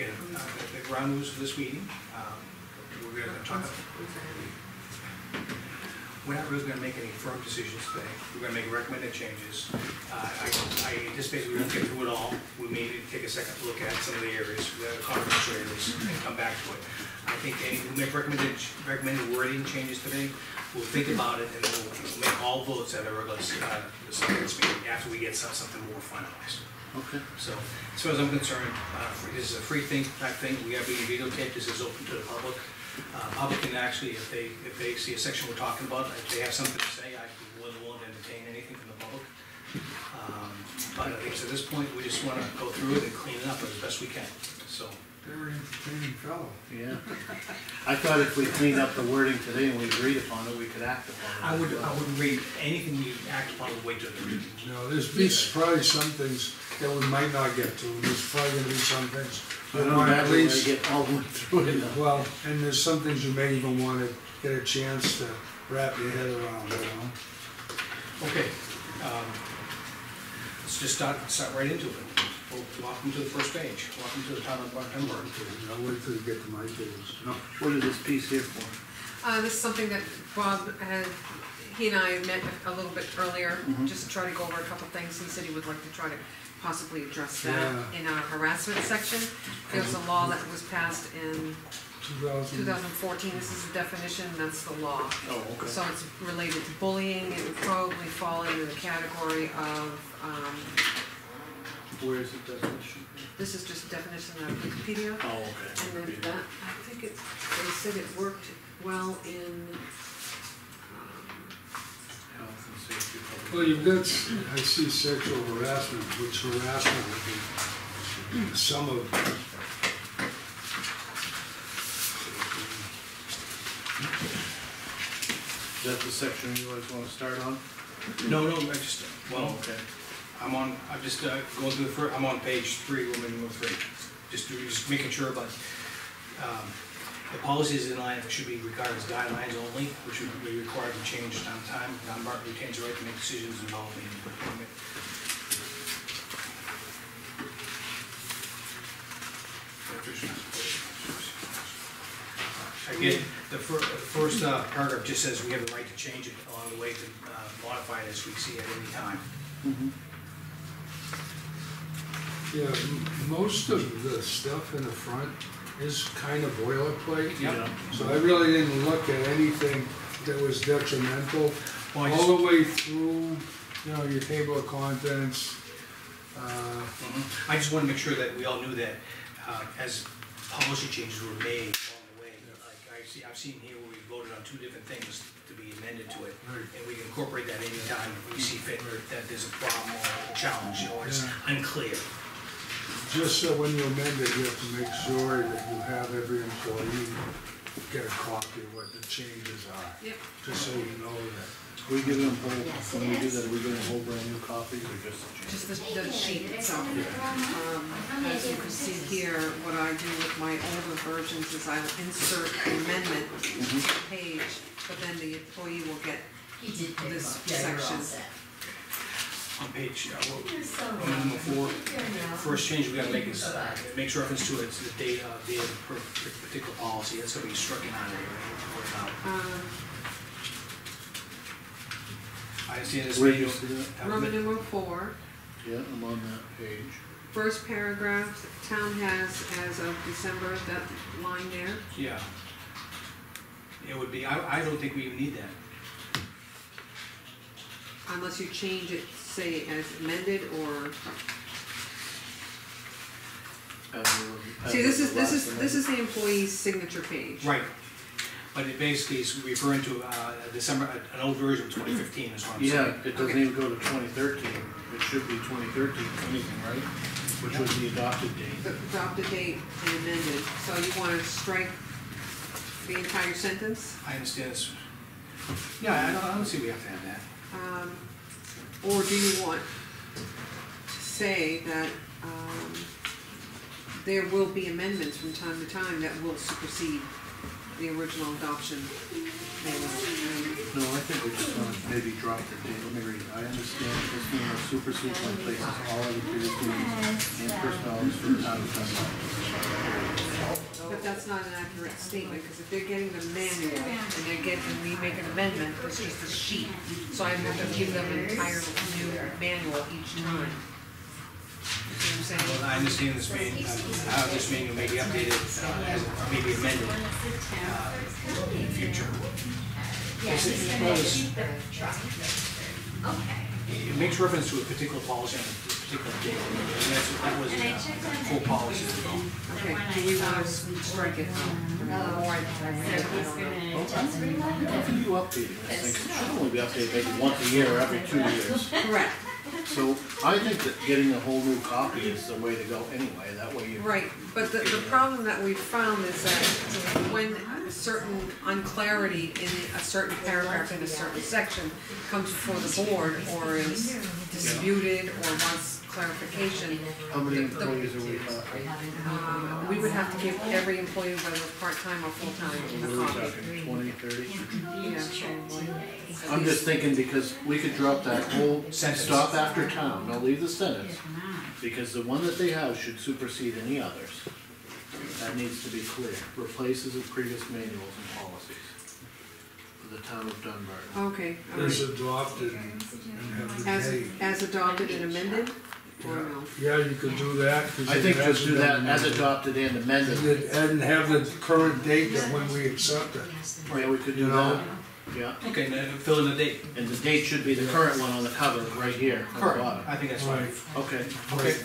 again, the ground rules for this meeting. We're going to talk. We're not really going to make any firm decisions today. We're going to make recommended changes. I anticipate we won't get through it all. We may take a second look at some of the areas, the controversial areas, and come back to it. I think we'll make recommended wording changes today. We'll think about it, and then we'll make all votes at a regular meeting after we get something more finalized. Okay. So, as far as I'm concerned, this is a free type thing. We have being videotaped. This is open to the public. Public can actually, if they see a section we're talking about, if they have something to say, I'd be willing to entertain anything from the public. But I think at this point, we just want to go through it and clean it up as best we can. So. Very entertaining fellow. Yeah. I thought if we cleaned up the wording today and we agreed upon it, we could act upon it. I wouldn't read anything you act upon the way to the meeting. No, there's probably some things that we might not get to. There's probably gonna be some things. I don't know, at least get all the way through it. Well, and there's some things you may even wanna get a chance to wrap your head around, you know? Okay. Let's just start right into it. Welcome to the first page. Welcome to the town of Dunbarton. I'll wait till you get to my tables. No. What is this piece here for? This is something that Bob had, he and I met a little bit earlier, just to try to go over a couple things. He said he would like to try to possibly address that in our harassment section. There's a law that was passed in 2014. This is the definition, that's the law. Oh, okay. So it's related to bullying. It would probably fall into the category of, where is the definition? this is just definition of Wikipedia. Oh, okay. And then that, I think it, they said it worked well in, Health and safety. Public Well, you've got, I see sexual harassment, which harassment would be some of. Is that the section you guys want to start on? No, I just, well, okay. I'm just going through the first, I'm on page 3, Roman numeral 3. Just making sure about, the policies in line should be regarded as guidelines only, which would be required to change time to time. Dunbarton retains the right to make decisions involving employment. Again, the first paragraph just says we have the right to change it along the way to modify it as we see at any time. Yeah, most of the stuff in the front is kind of boilerplate. Yep. So I really didn't look at anything that was detrimental. Well, all the way through, you know, your table of contents. I just want to make sure that we all knew that as policy changes were made along the way. Like I've seen here where we voted on 2 different things to be amended to it, Right. and we can incorporate that anytime we see fit that there's a problem or a challenge or it's unclear. Just so when you amend it, you have to make sure that you have every employee get a copy of what the changes are. yep. Just so you know that. We give them whole, when we do that, we give them whole brand new copies or just the Just the sheet itself. As you can see here, what I do with my older versions is I insert an amendment to the page, but then the employee will get this section. On page Roman numeral 4, first change we gotta make is makes reference to it's the date of the particular policy. That's gonna be stricken out of here. I see this. Where do you see that? Roman numeral 4. Yeah, I'm on that page. First paragraph, town has as of December, that line there. Yeah. It would be, I don't think we even need that. Unless you change it, say as amended or. See, this is the employee's signature page. Right. But it basically is referring to December, an old version of 2015 is what I'm saying. Yeah, it doesn't even go to 2013. It should be 2013, anything, right? Which was the adopted date. The adopted date and amended, so you wanna strike the entire sentence? I understand this. Yeah, I don't see we have to have that. Or do you want to say that, there will be amendments from time to time that will supersede the original adoption? No, I think we just want to maybe drop the date. Let me read. I understand this meeting will supersede and places all other previous meetings and personalities for the town of Dunbarton. But that's not an accurate statement, because if they're getting the manual and they're getting, we make an amendment, it's just a sheet. So I have to give them an entire new manual each time. See what I'm saying? Well, I understand this meeting, how this manual may be updated, as may be amended, in the future. It makes reference to a particular policy on a particular date, and that was full policy. Okay, do we want to strike it? How can you update this thing? It should only be updated maybe once a year or every 2 years. Correct. So I think that getting a whole new copy is the way to go anyway, that way you. Right, but the problem that we've found is that when a certain unclarity in a certain paragraph in a certain section comes before the board or is disputed or wants clarification. How many employees are we talking? We would have to give every employee, whether it's part-time or full-time, a We're copy. talking 20, 30? Yeah, probably. I'm just thinking because we could drop that whole Sentence. stop after town, no, leave the sentence. Because the one that they have should supersede any others. That needs to be clear. Replaces the previous manuals and policies for the town of Dunbarton. Okay, all Is right. adopted and have the date. As adopted and amended, or no? Yeah, you could do that. 'cause I think it just do hasn't that been as amended. adopted and amended. And have the current date that when we accept it. Yeah, we could do You know? that. Yeah, Okay, now fill in the date. and the date should be the current one on the cover, right here. on the Correct, bottom. I think that's fine. Right. Okay. Okay.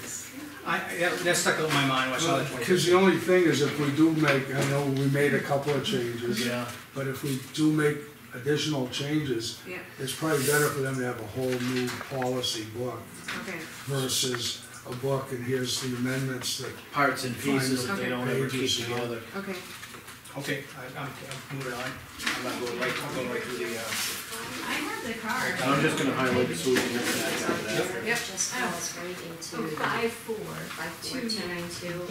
That stuck out in my mind when I saw that 20. Because the only thing is if we do make, I know we made a couple of changes. Yeah. But if we do make additional changes, Yeah, it's probably better for them to have a whole new policy book okay, versus a book and here's the amendments that, Parts and pieces that Okay. they don't ever keep Pages, you know. together. okay. Okay, I'm moving on. I'm not going right through the, I have the card. I'm just gonna highlight it so we can get that after. Yep. Just falls right into. 54292.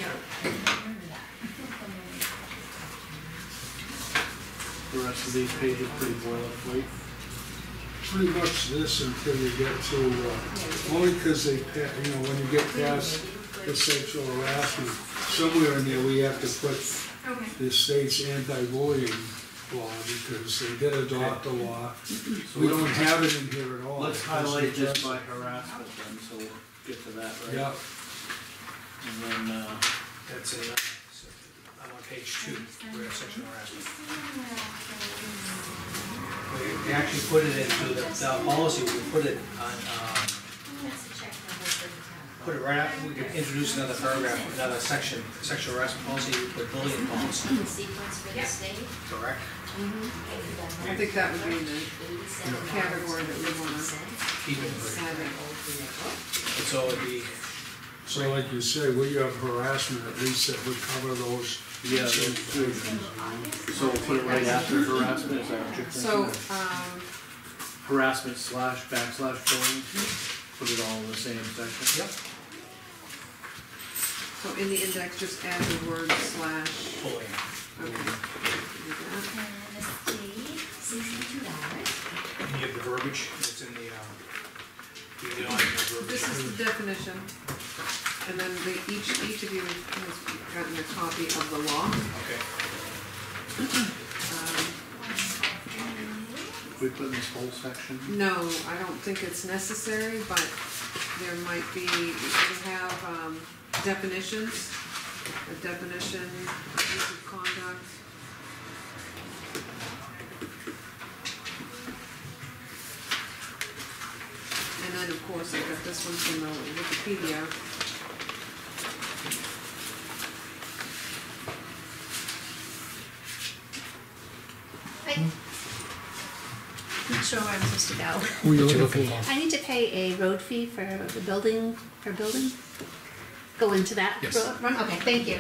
The rest of these pages pretty boilerplate. pretty much this until you get to, only because they, when you get past the sexual harassment, somewhere in there we have to put Okay. the state's anti-bullying law, because they did adopt a law. We don't have it in here at all. Let's highlight this by harassment then, so we'll get to that, right? Yeah, And then, that's in, I'm on page 2, we're at sexual harassment. We actually put it into the policy, we put it on, put it right out, we could introduce another paragraph, another section, sexual harassment policy, we put bullying policy, The sequence for the state. correct? I think that would be the category that we wanna Keep it brief. have it. And so it'd be, so like you say, we have harassment, at least that would cover those. yeah, those two. So we'll put it right after harassment, is that what you're So, thinking? Harassment / /bullying, put it all in the same section? yep, so in the index, just add the word /. bullying. Okay. Do that. And the state, $62. And you have the verbiage, it's in the, the verbiage. This is the definition, and then each of you has gotten a copy of the law. Okay, We put in this whole section? No, I don't think it's necessary, but there might be, we have definitions, a definition, use of conduct. And then, of course, I got this one from the Wikipedia. Not sure where I'm supposed to go. Who are you looking for? I need to pay a road fee for the building, Go into that? Yes. road run? Okay, thank you.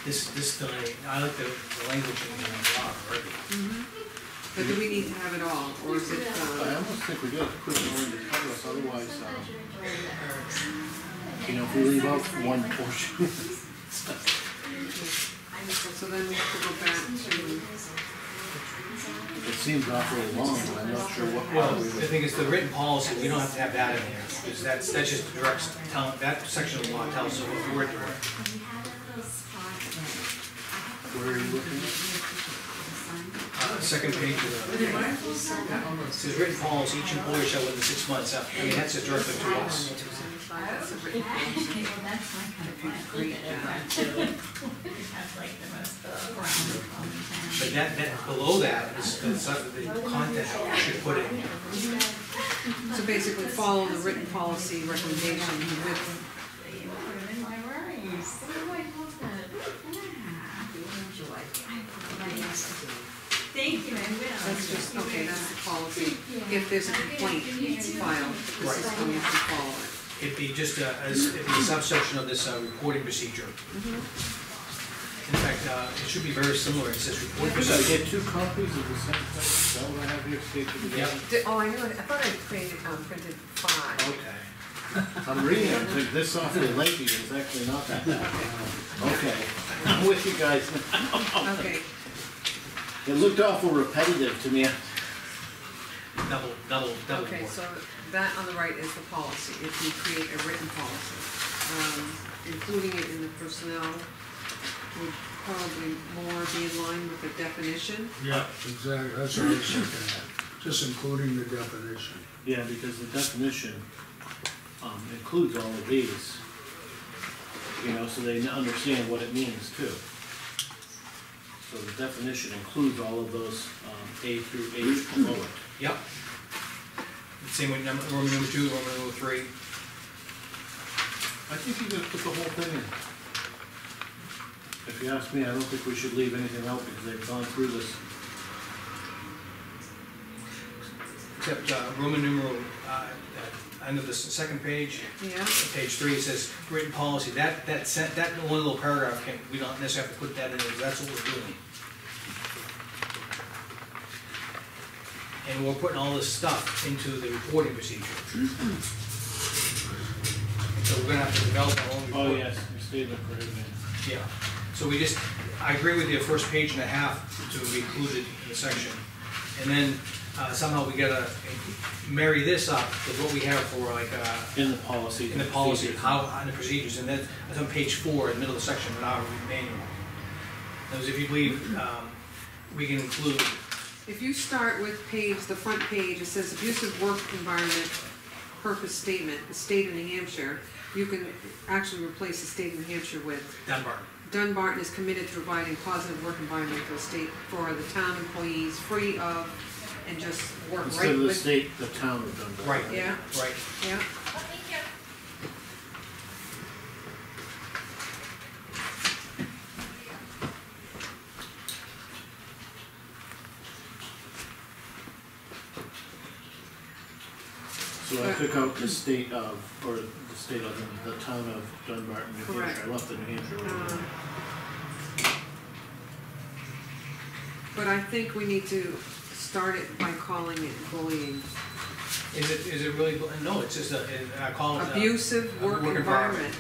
this, I like the language in the law already. But do we need to have it all, or is it, I almost think we do have to put it all in to cover us, otherwise, if we leave out one portion. So then we have to go back to, It seems awfully long, but I'm not sure what Well, part we the would. thing is, the written policy, we don't have to have that in here, because that's just directs, that section of the law tells us what we're doing. Where are you looking at? Second page of the, it says written policy, each employer shall within 6 months, I mean, that's just directly to us. that's a written policy. Well, that's my kind of plan. Have like the most ground. But that, below that is the content that we should put in here. So basically follow the written policy recommendation with, Thank you, I will. that's just, okay, that's the policy. If there's a complaint filed, this is how you can follow it. It'd be just it'd be a subsection of this reporting procedure. In fact, it should be very similar, it says reporting Should I procedure. get 2 copies of the same thing? Is that what I have here stapled together? Oh, I knew it, I thought I printed 5. Okay. I'm reading it, but this awfully lengthy, it's actually not that bad. Okay, I'm with you guys now. Okay, It looked awful repetitive to me. Double okay, work. so that on the right is the policy, if you create a written policy. Including it in the personnel would probably more be in line with the definition. Yeah, exactly, that's what I was looking at, just including the definition. Yeah, because the definition includes all of these, you know, so they understand what it means too. So the definition includes all of those A through H below it. Yep. Same with Roman number 2, Roman number 3. I think you gotta put the whole thing in. If you ask me, I don't think we should leave anything out because they've gone through this. Except Roman numeral, under the second page, Yeah, page 3, it says written policy. That one little paragraph, we don't necessarily have to put that in there, that's what we're doing. And we're putting all this stuff into the reporting procedure. So we're gonna have to develop our own report. Oh, yes, you stated it correctly. Yeah, so I agree with you, first page and a half to be included in the section. And then somehow we gotta marry this up with what we have for like, In the policy. in the policy, how, on the procedures, and then it's on page 4, in the middle of the section, in our manual. Those, if you believe, we can include, if you start with the front page, it says abusive work environment purpose statement, the state of New Hampshire, you can actually replace the state of New Hampshire with Dunbarton. Dunbarton is committed to providing positive work environment for the state, for the town employees, free of, and just work Instead right of the with. state, the town of Dunbarton. Right. Yeah, Right. yeah, So I took out the state of, or the state of, the town of Dunbarton, New Correct. Hampshire. I left the New Hampshire one. um, but I think we need to start it by calling it bullying. Is it really, no, it's just I call it. Abusive work environment.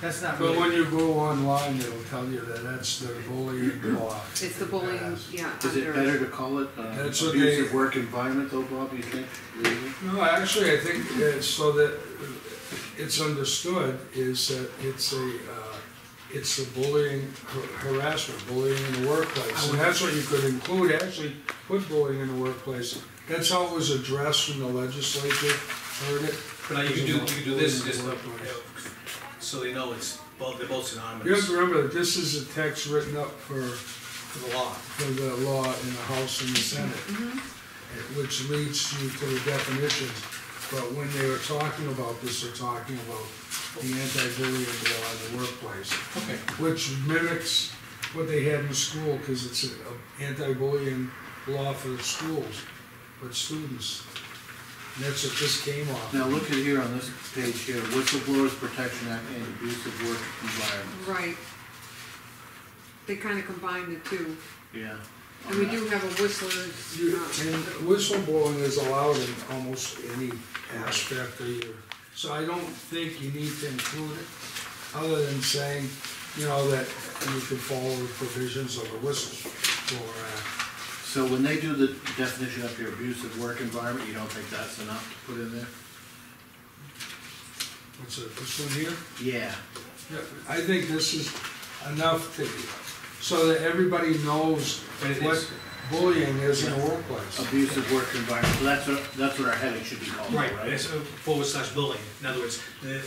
That's not But when really, you go online, it'll tell you that that's the bullying law. It's the bullying, Yes. yeah. Is it under- better to call it That's what abusive they- work environment though, Bob, you think? Really? No, actually, I think it's so that it's understood is that it's a bullying, harassment, bullying in the workplace. And that's what you could include, actually, put bullying in the workplace. That's how it was addressed when the legislature heard it. but you can do this, Bullying just, in the workplace. so they know they're both You have synonymous to remember that this is a text written up for the law. for the law in the House and the Senate, which leads you to the definitions. But when they were talking about this, they're talking about the anti-bullying law in the workplace, Okay. which mimics what they had in school, because it's an anti-bullying law for the schools, but students. And that's what this came off. Now look at here on this page here, Whistleblowers Protection Act and Abusive Work Environment. Right. They kind of combine the two. Yeah. And we do have a whistler's, And whistleblowing is allowed in almost any aspect of your, so I don't think you need to include it, other than saying you know, that you can follow the provisions of the whistleblower act. So when they do the definition of your abusive work environment, you don't think that's enough to put in there? What's it, this one here? Yeah. Yeah, I think this is enough to, so that everybody knows But it what is- bullying is in a workplace. Abusive work environment, so that's what our heading should be called, Right, right? it's / bullying, in other words, the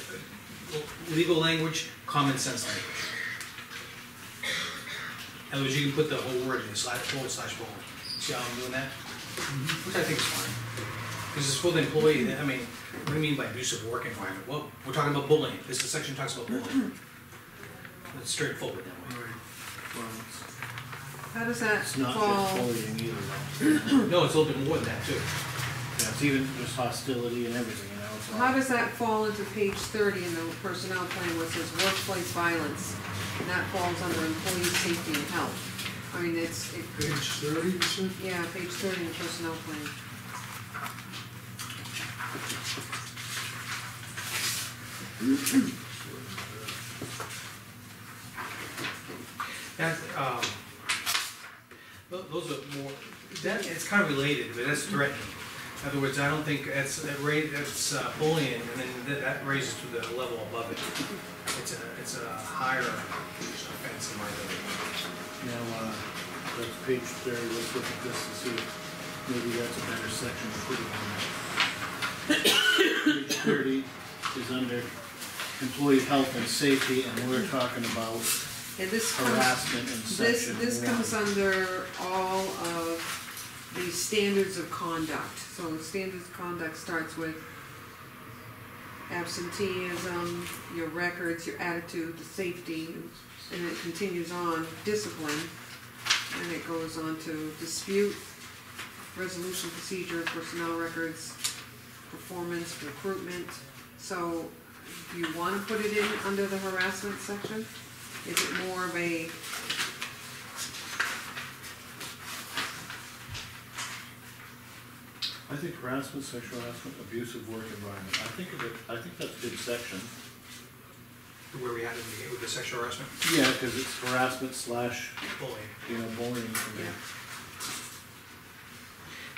legal language, common sense language. In other words, you can put the whole word in / bullying. See how I'm doing that? Which I think is fine. Because it's for the employee, I mean, what do you mean by abusive work environment? Well, we're talking about bullying, this section talks about bullying. It's straightforward that way. Well, How does that it's not fall? just bullying either, though. No, it's a little bit more than that too. Yeah, it's even just hostility and everything, you know? it's all- How does that fall into page 30 in the personnel plan where it says workplace violence? And that falls under employee safety and health. I mean, Page 30, you said? yeah, page 30 in the personnel plan. That, those are more, that, it's kind of related, but that's threatening. In other words, I don't think that's bullying, and then that raises to the level above it. It's a higher offense in my opinion. Now, that's page 30, let's look at this and see if maybe that's a better section to put it on. Page 30 is under employee health and safety, and we're talking about Yeah, this comes, harassment in section this comes 1. under all of the standards of conduct. So the standards of conduct starts with absenteeism, your records, your attitude, the safety, and it continues on, discipline, and it goes on to dispute, resolution procedure, personnel records, performance, recruitment. So, do you wanna put it in under the harassment section? Is it more of a, I think harassment, sexual harassment, abusive work environment, I think that's a good section. Where we had it with the sexual harassment, Yeah, because it's harassment / bullying. bullying for me. Yeah.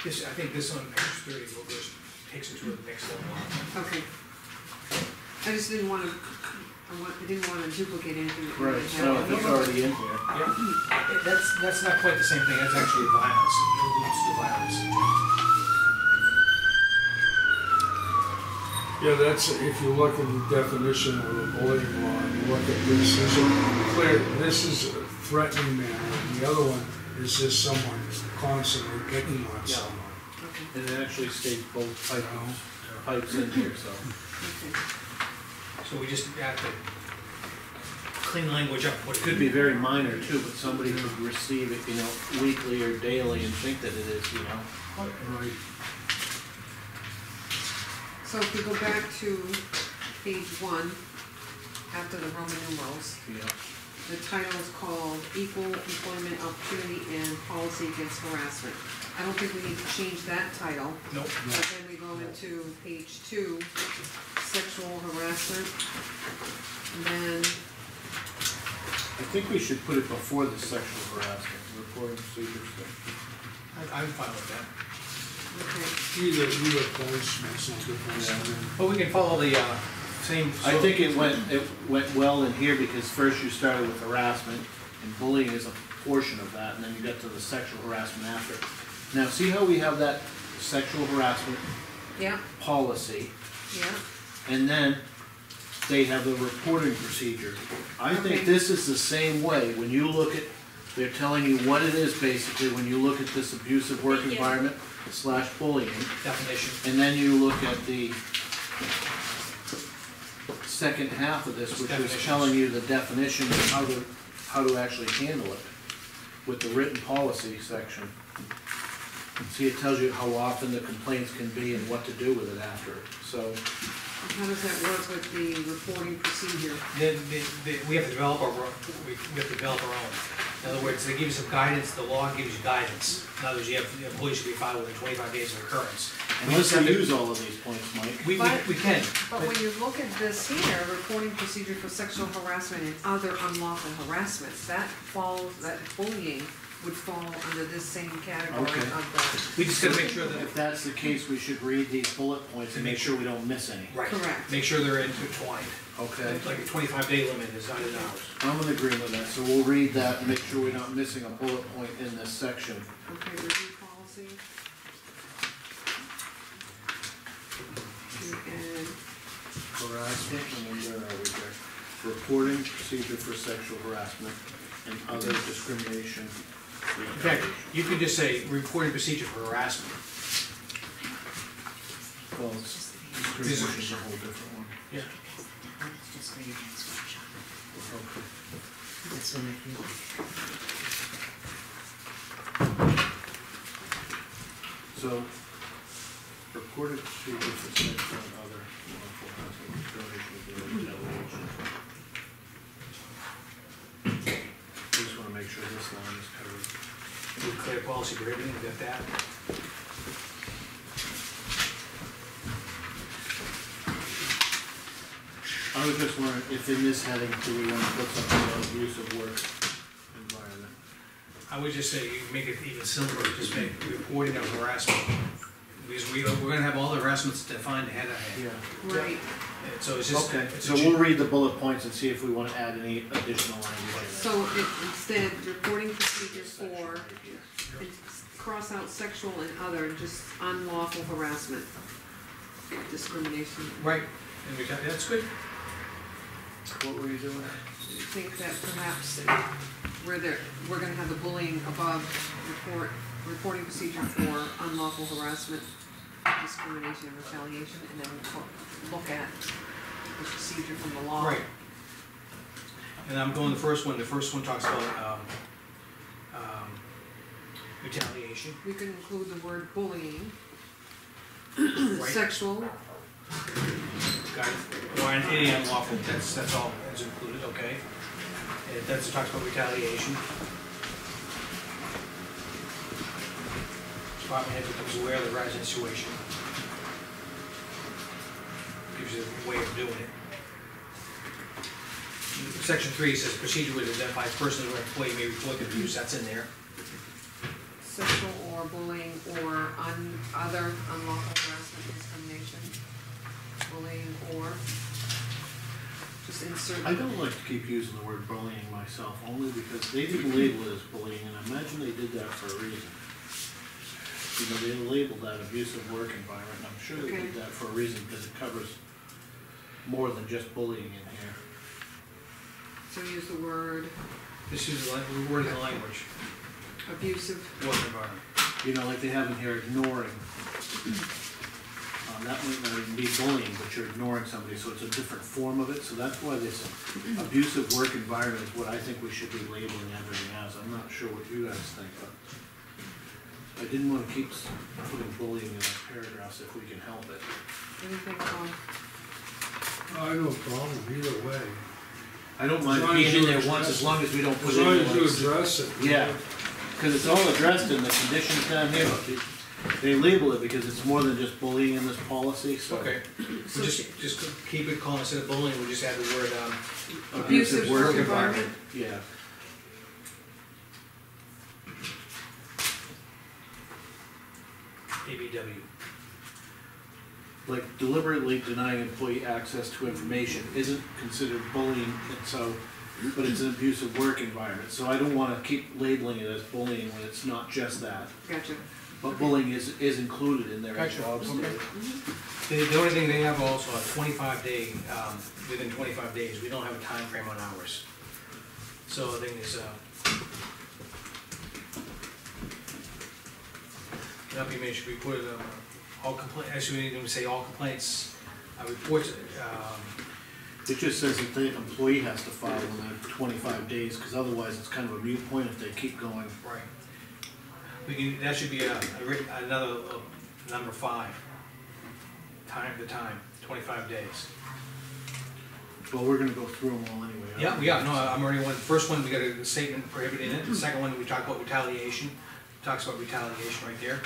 This, I think this on page 30 will just takes it to the next level. okay. I just didn't wanna, I didn't wanna duplicate anything that we Right, already so if had. it's already in here. Yeah, that's not quite the same thing, that's actually violence, it alludes to violence. Yeah, that's, if you look at the definition of the bullying law, and you look at this, there's a clear, this is a threatening manner, and the other one is just someone constantly picking on Yeah. someone. Okay, And it actually states both pipes in here, so. okay. So we just have to clean language up, what it Could be very minor too, but somebody could receive it, you know, weekly or daily and think that it is, you know? Right. So if we go back to page 1, after the Roman numerals, Yeah. the title is called Equal Employment Opportunity and Policy Against Harassment. I don't think we need to change that title, Nope. but then we go into page 2, sexual harassment. And then, I think we should put it before the sexual harassment, reporting procedures thing. I'm fine with that. okay, Either place makes no difference. Yeah. But we can follow the, same. I think it went well in here because first you started with harassment and bullying is a portion of that, and then you got to the sexual harassment after. Now, see how we have that sexual harassment yeah, policy, yeah, and then they have the reporting procedure. I Okay. think this is the same way, when you look at, they're telling you what it is basically, when you look at this abusive work Thank you. environment / bullying, Definition. and then you look at the second half of this, which is Definitions. telling you the definition of how to actually handle it with the written policy section. See, it tells you how often the complaints can be and what to do with it after, so. and how does that work with the reporting procedure? Then, we have to develop our, we have to develop our own. In other words, they give you some guidance, the law gives you guidance. In other words, the employee should be filed within 25 days of occurrence. Unless we use all of these points, Mike. We can. But when you look at this here, reporting procedure for sexual harassment and other unlawful harassments, that bullying would fall under this same category Okay. of We just gotta make sure that, If that's the case, we should read these bullet points and make sure we don't miss any. right, Correct. make sure they're intertwined. Okay. Like a 25-day limit is 9 hours. I'm in agreement with that, so we'll read that and make sure we're not missing a bullet point in this section. the, okay, review policy. And Harassment, and then where are we there? Reporting procedure for sexual harassment and other discrimination. In fact, you can just say reporting procedure for harassment. Well, it's discrimination is a whole different one. Yeah. That's just for your next workshop. Okay. That's what I feel. So, reported procedure for sexual and other unlawful harassment, discrimination, or retaliation. I just wanna make sure this line is covered. We clear policy prohibiting, we got that. I was just wondering if in this heading, do we want to put something about abuse of work environment? I would just say, you make it even simpler, just make reporting of harassment. Because we're gonna have all the harassments defined ahead of head. right, And so it's just. Okay, it's so a- we'll read the bullet points and see if we want to add any additional language. so instead, reporting procedure for, and cross out sexual and other, and just unlawful harassment, discrimination. Right, and that's good. What were you doing? I think that perhaps we're gonna have the bullying above reporting procedure for unlawful harassment, discrimination and retaliation, and then look at the procedure from the law. Right. And I'm going the first one talks about, retaliation, We can include the word bullying, right? sexual, Got it. Or any unlawful, that's all is included, okay? And it talks about retaliation. Department head becomes aware of the rising situation. Gives you a way of doing it. Section 3 says procedure would identify persons or employee may report the abuse, that's in there. sexual or bullying or other unlawful harassment, discrimination, bullying or, just insert. I don't like to keep using the word bullying myself, only because they didn't label it as bullying, and I imagine they did that for a reason. You know, they labeled that abusive work environment, and I'm sure they did that for a reason, because it covers more than just bullying in here. So use the word This is the word in the language, abusive, work environment. You know, like they have in here ignoring. That might not even be bullying, but you're ignoring somebody, so it's a different form of it, so that's why this abusive work environment is what I think we should be labeling everything as. I'm not sure what you guys think, but I didn't wanna keep putting bullying in our paragraphs if we can help it. anything on, I have no problem either way. I don't As mind long being as in you there address once, as it. long as we don't put As in. long as you like- address it. Yeah, cause it's all addressed in the conditions down here, but they label it because it's more than just bullying in this policy, so. Okay, So we just keep it calm, instead of bullying, we'll just add the word, abusive work environment. Yeah. ABW. Like deliberately denying employee access to information isn't considered bullying, and so, but it's an abusive work environment, so I don't wanna keep labeling it as bullying when it's not just that. Gotcha. But bullying is included in there as Gotcha, Bob stated. okay. The only thing they have also, a 25-day, within 25 days, we don't have a time frame on ours. So the thing is, not be mentioned, we put, all complaints, actually, we didn't even say all complaints, reports, It just says that the employee has to file within 25 days, cause otherwise it's kind of a moot point if they keep going. right. We can, that should be another, number 5. The time, 25 days. Well, we're gonna go through them all anyway. aren't we? Yeah, no, I'm already one, the first one, we got a statement prohibiting it, the second one, we talk about retaliation, talks about retaliation right there.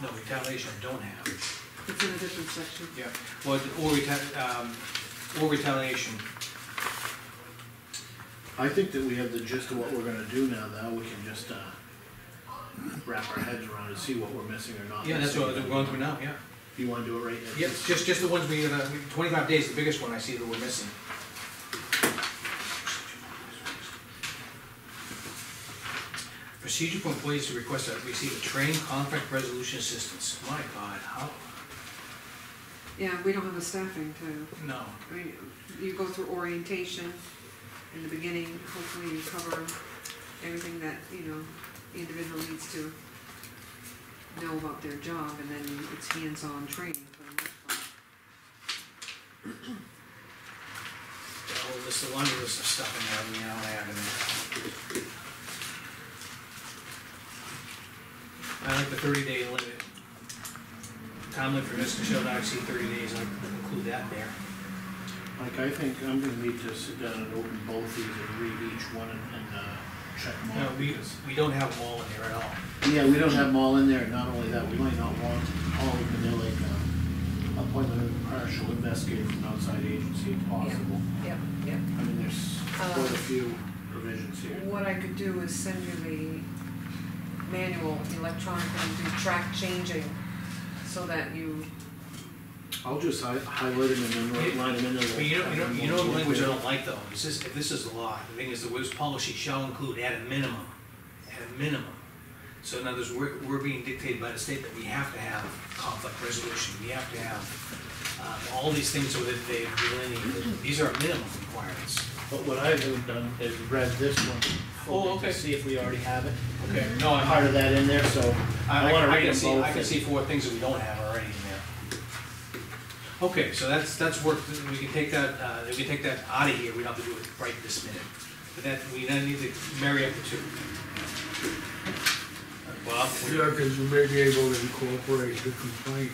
No, retaliation I don't have. It's in a different section. Yeah, well, or retaliation. I think that we have the gist of what we're gonna do now, we can just, wrap our heads around and see what we're missing or not. Yeah, that's what missing. we're going through now, yeah. You wanna do it right now? Yep, just the ones we, 25 days, the biggest one I see that we're missing. Procedure for employees to request to receive a trained conflict resolution assistance. My God, how, Yeah, we don't have the staffing to, no. I mean, you go through orientation in the beginning, hopefully you cover everything that, you know, the individual needs to know about their job, and then it's hands-on training for the most part. The whole list, the laundry list of stuff in there, we now have in there. I like the 30-day limit. Time limit for this to shall not exceed 30 days, I include that there. Like, I think I'm gonna need to sit down and open both these and read each one and check them No, all. we don't have them all in there at all. Yeah, we don't have them all in there, not only that, we might not want all of them, they're like, appointment of partial investigator from an outside agency if possible. Yep, yep. I mean, there's quite a few provisions here. What I could do is send you the manual electronically and do track changing, so that you, I'll just highlight them and then line them in there. But you know the language I don't like though, is this, if this is the law, the thing is, the words policy shall include at a minimum, So in other words, we're being dictated by the state that we have to have conflict resolution, we have to have, all these things so that they delineate, these are minimum requirements. But what I've done is read this one fully Oh, okay. to see if we already have it. Okay, no, I'm Part of that in there, so I wanna read them both. I can see 4 things that we don't have already in there. Okay, so that's work, we can take that out of here, we don't have to do it right this minute. But that, we then need to marry up the two. Bob? Yeah, because you may be able to incorporate the complaint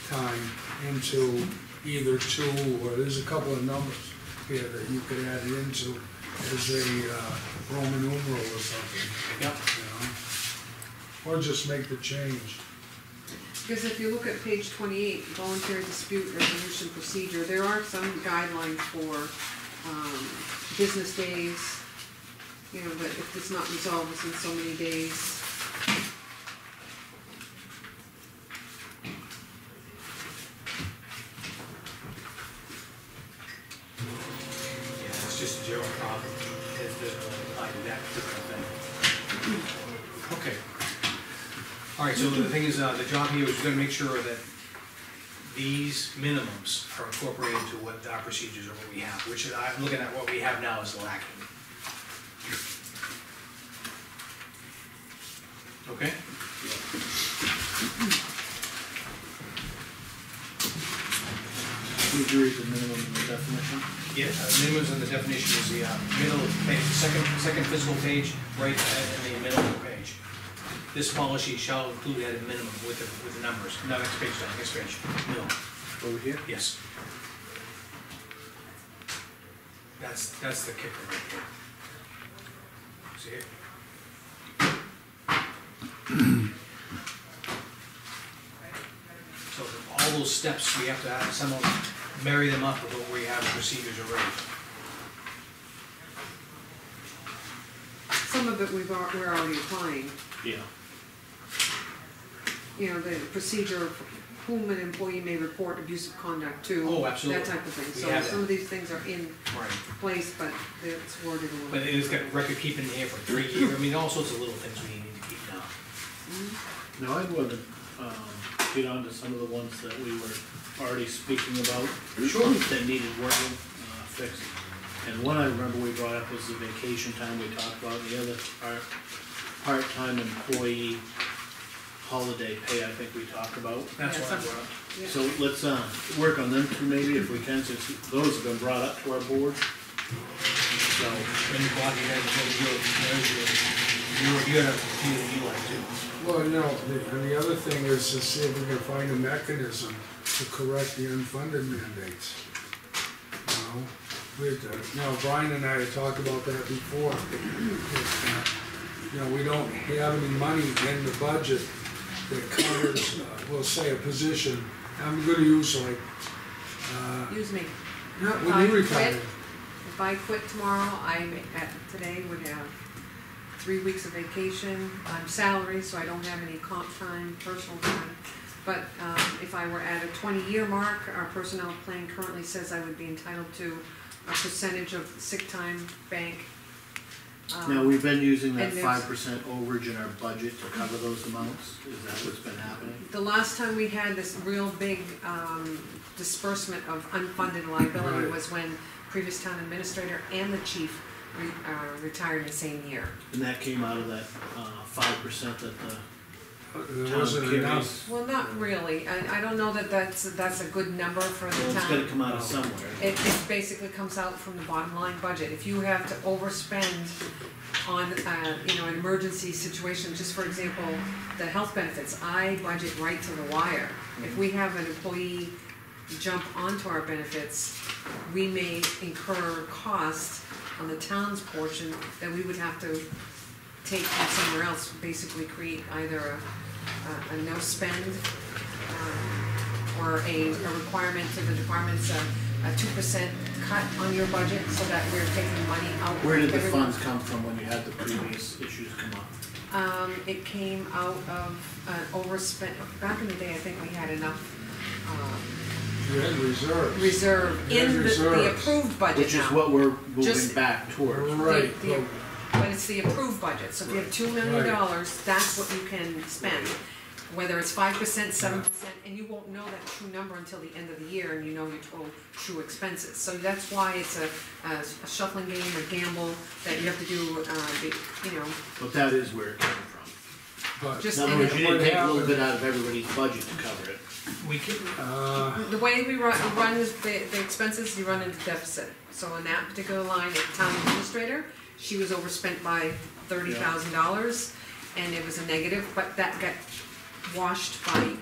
time into either two, or there's a couple of numbers here that you could add it into as a Roman numeral or something, Yep. you know? Or just make the change. because if you look at page 28, voluntary dispute resolution procedure, there are some guidelines for, business days, you know, that if it's not resolved within so many days. Yeah, it's just a general problem, is the, like that particular thing. Okay. All right, so the thing is, the job here is we're gonna make sure that these minimums are incorporated into what our procedures are, what we have, which I'm looking at what we have now is lacking. Okay? Would you read the minimum and the definition? Yeah, minimums and the definition is the middle of the page, second physical page, right in the middle of the page. This policy shall include at a minimum with the numbers. No, next page, next page. No. Over here? Yes. That's the kicker right here. See it? So all those steps, we have to have someone marry them up with what we have in procedures already. Some of it we're already applying, Yeah. you know, the procedure of whom an employee may report abusive conduct to. Oh, absolutely. That type of thing, We so have some that. of these things are in Right. place, but it's worded a little. But it's got record keeping here for 3 years, I mean, all sorts of little things we need to keep now. Now, I'd want to, get on to some of the ones that we were already speaking about. Sure. That needed working, fixed. And one I remember we brought up was the vacation time we talked about, the other part-time employee holiday pay, I think we talked about. That's Yeah, what I some- brought up. Yeah. So let's, work on them too maybe if we can, since those have been brought up to our board. So, When you bought, you had to you had a few that you like too. Well, no, the other thing is to see if we can find a mechanism to correct the unfunded mandates. Brian and I had talked about that before. You know, we don't have any money in the budget that covers, we'll say a position, I'm gonna use like, Use me. yeah, I when you quit. retire. If I quit tomorrow, today would have 3 weeks of vacation. I'm salary, so I don't have any comp time, personal time. But if I were at a 20-year mark, our personnel plan currently says I would be entitled to a percentage of sick time bank. Now, we've been using that and there's- 5% overage in our budget to cover those amounts, is that what's been happening? The last time we had this real big disbursement of unfunded liability Right. was when previous town administrator and the chief retired in the same year. And that came out of that 5% that the There town wasn't carries? enough. Well, not really. I don't know that that's a good number for the Well, it's gotta town. come out of somewhere. It basically comes out from the bottom line budget. If you have to overspend on, an emergency situation, just for example, the health benefits, I budget right to the wire. If we have an employee jump onto our benefits, we may incur costs on the town's portion that we would have to take from somewhere else, basically create either a no spend, or a requirement to the departments, a 2% cut on your budget, so that we're taking money out. Where did the every month. funds come from when you had the previous issues come up? It came out of overspent, back in the day, I think we had enough You had reserves. reserve You had in the reserves. approved budget Which is now. what we're moving Just- back towards. Right. But it's the approved budget, so if you have $2 million, that's what you can spend. Whether it's 5%, 7%, and you won't know that true number until the end of the year, and you know your total true expenses. So that's why it's a shuffling game, a gamble, that you have to do, But that is where it came from. But just In other words, you didn't What take a little happened- bit out of everybody's budget to cover it. We can, the way we run is the expenses, you run into deficit. So in that particular line, at town administrator, she was overspent by $30,000, and it was a negative, but that got washed by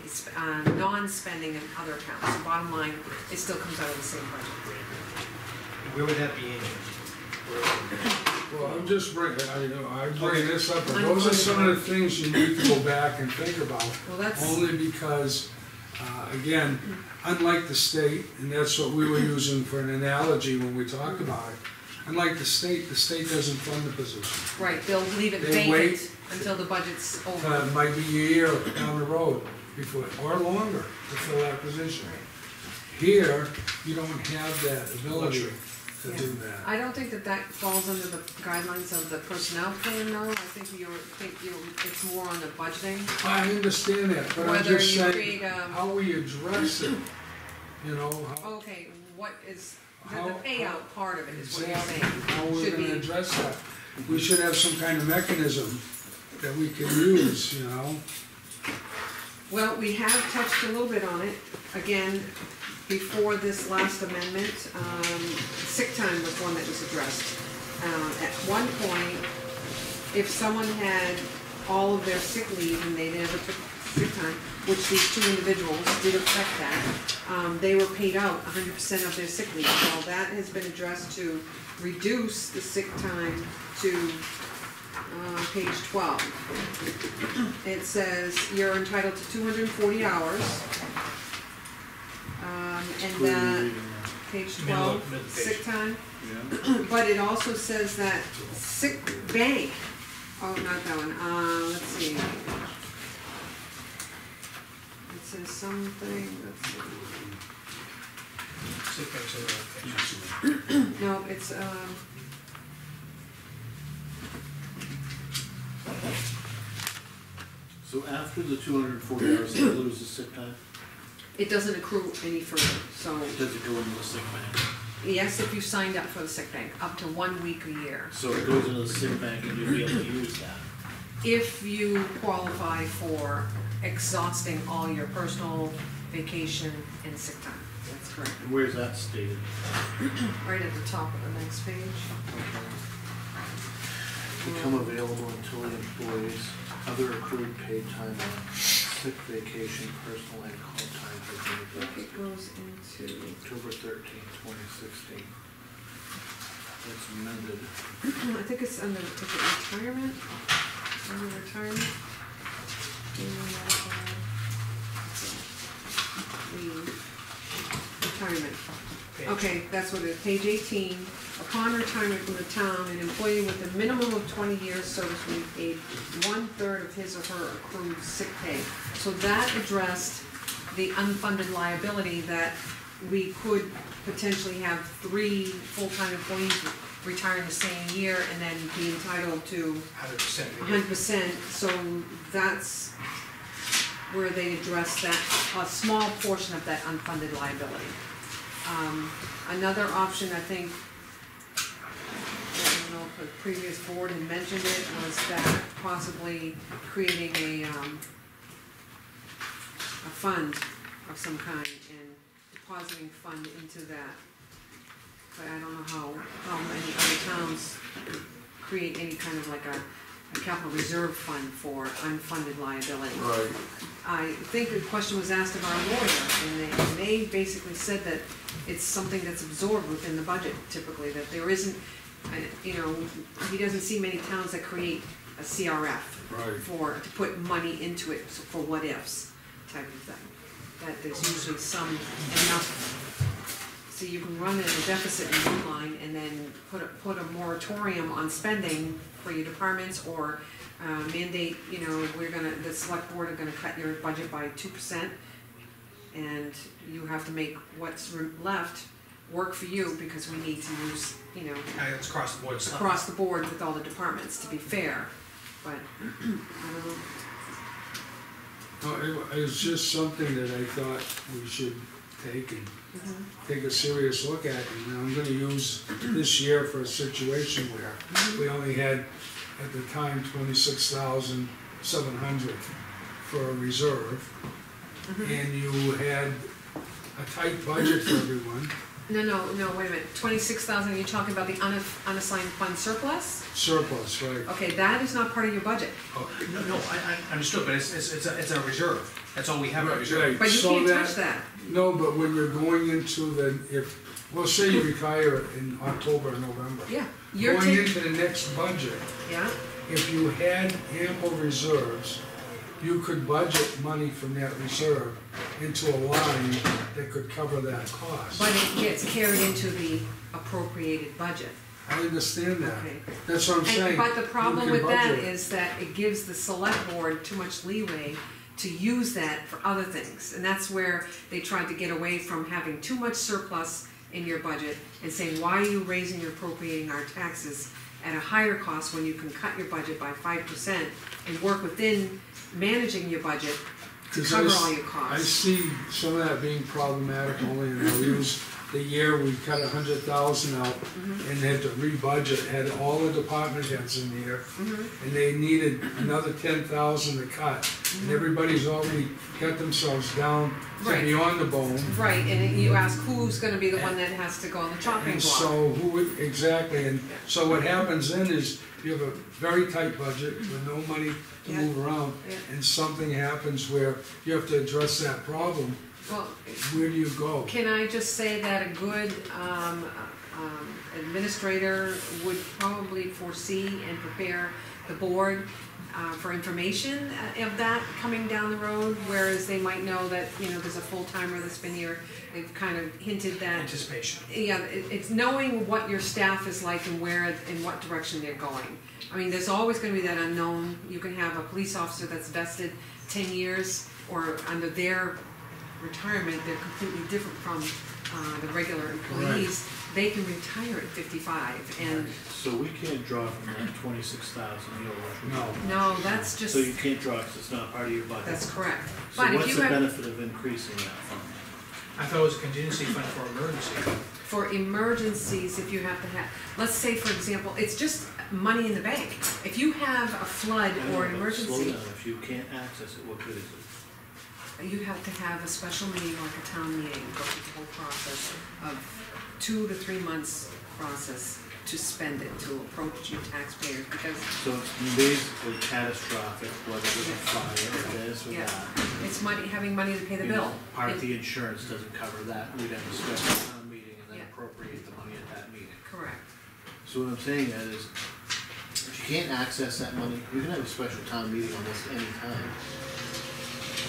non-spending in other accounts. So bottom line, it still comes out of the same budget. where would that be in? Well, I'm just bringing this up, but those are some of the things you need to go back and think about. Well, that's, Only because, again, unlike the state, and that's what we were using for an analogy when we talk about it, unlike the state doesn't fund the position. right, they'll leave it They wait. vacant until the budget's over. It might be a year down the road before, or longer, to fill that position. Here, you don't have that ability to Yeah. do that. I don't think that falls under the guidelines of the personnel plan, though. I think it's more on the budgeting. I understand that, but I'm Whether just you saying, create how we address it, how, Okay, what is, the How- payout part of it is what you're exactly, saying. how we're Should gonna be, address that. We should have some kind of mechanism that we can use, well, we have touched a little bit on it. Again, before this last amendment, sick time was one that was addressed. At one point, if someone had all of their sick leave and they never took sick time, which these two individuals did affect that, they were paid out 100% of their sick leave. So that has been addressed to reduce the sick time to page 12. It says you're entitled to 240 hours. And Where are you that, reading that? page Middle 12, of page. sick time. Yeah. But it also says that sick bank, oh, not that one, let's see. It says something, let's see. Sick banks are okay. No, it's, So after the 240 hours, they lose the sick time? it doesn't accrue any further, so, Does it go into the sick bank? yes, if you signed up for the sick bank, up to 1 week a year. So it goes into the sick bank and you'll be able to use that? If you qualify for exhausting all your personal vacation and sick time, that's correct. And where's that stated? Right at the top of the next page. Become available until the employee's other accrued paid time off, sick vacation, personal and call time has been I think exhausted. it goes into, October 13th, 2016. That's amended. I think it's under, is it retirement? Under retirement? page. Okay, that's what it is, page 18. Upon retirement from the town, an employee with a minimum of 20 years service will be paid 1/3 of his or her accrued sick pay. So that addressed the unfunded liability that we could potentially have 3 full-time employees retire in the same year and then be entitled to 100%. 100%. So that's where they address that, a small portion of that unfunded liability. Another option, I think, I don't know if the previous board had mentioned it, was that possibly creating a fund of some kind and depositing fund into that. But I don't know how many other towns create any kind of like a capital reserve fund for unfunded liability. Right. I think the question was asked of our lawyer, and they basically said that it's something that's absorbed within the budget typically, that there isn't, you know, he doesn't see many towns that create a CRF Right. to put money into it for what ifs type of thing. That there's usually some enough, so you can run in a deficit in one line and then put a moratorium on spending for your departments, or mandate, you know, the select board are gonna cut your budget by 2%, and you have to make what's left work for you, because we need to use, you know, It's across the board stuff. across the board with all the departments, to be fair, but, I don't know. No, it was just something that I thought we should take a serious look at. And I'm gonna use this year for a situation where we only had, at the time, 26,700 for a reserve. And you had a tight budget for everyone. No, wait a minute, 26,000, you're talking about the unassigned fund surplus? Surplus, right. Okay, that is not part of your budget, No, I understood, but it's a reserve. That's all we have, a reserve. Right, but you so can't touch that. No, but when you're going into well, say you retire in October or November. Yeah, you're Going taking, into the next budget, yeah, if you had ample reserves, you could budget money from that reserve into a line that could cover that cost. but it gets carried into the appropriated budget. I understand that. Okay. That's what I'm saying. But the You problem can with that budget. is that it gives the select board too much leeway to use that for other things. And that's where they tried to get away from having too much surplus in your budget and saying, why are you raising or appropriating our taxes at a higher cost when you can cut your budget by 5% and work within managing your budget to 'Cause cover all your I costs. see some of that being problematic only, and I'll use the year we cut 100,000 out and had to re-budget, had all the department heads in there, and they needed another 10,000 to cut, and everybody's already got themselves down to Right. beyond the bone. Right, and you ask who's gonna be the one that has to go on the chopping And block. so, exactly, and so what happens then is, you have a very tight budget with no money to Yeah. move around, Yeah. and something happens where you have to address that problem, Well, where do you go? can I just say that a good administrator would probably foresee and prepare the board for information of that coming down the road, whereas they might know that, you know, there's a full-timer that's been here, they've kind of hinted that. Anticipation. Yeah, it's knowing what your staff is like and where, in what direction they're going. I mean, there's always gonna be that unknown. You can have a police officer that's vested 10 years, or under their retirement, they're completely different from the regular employees. They can retire at 55, and, So we can't draw from that 26,000 you know. No. no, that's just, So you can't draw because it's not part of your budget. that's correct. So But if what's you the have, benefit of increasing that fund? I thought it was a contingency fund for emergency. for emergencies, if you have to have, let's say, for example, it's just money in the bank. If you have a flood I know, or an but slow emergency, down. If you can't access it, what good is it? you have to have a special meeting, like a town meeting, go through the whole process of 2 to 3 months process to spend it, to approach you taxpayers, because So it's basically catastrophic, whether it's a fire or this or Yeah. that. it's money, having money to pay the You know, bill. Part of And- the insurance doesn't cover that, we'd have a special town meeting and then Yeah. appropriate the money at that meeting. Correct. So what I'm saying is, if you can't access that money, you can have a special town meeting almost any time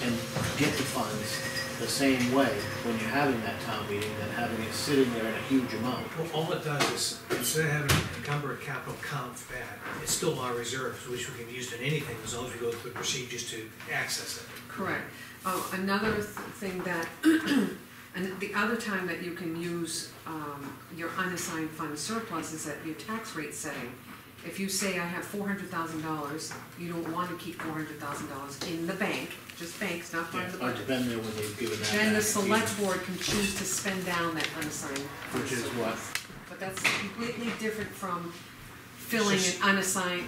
and get the funds the same way when you're having that town meeting than having it sitting there in a huge amount. Well, all it does is, instead of having an encumbered capital account for that, it's still our reserves, which we can use in anything as long as we go through the procedures to access it. Correct. Another thing that, and the other time that you can use your unassigned fund surplus is at your tax rate setting. If you say I have $400,000, you don't want to keep $400,000 in the bank, just banks, not part of the budget. I've been there when they've given that. Then the back. select board can choose to spend down that unassigned. Which is what? But that's completely different from filling an unassigned,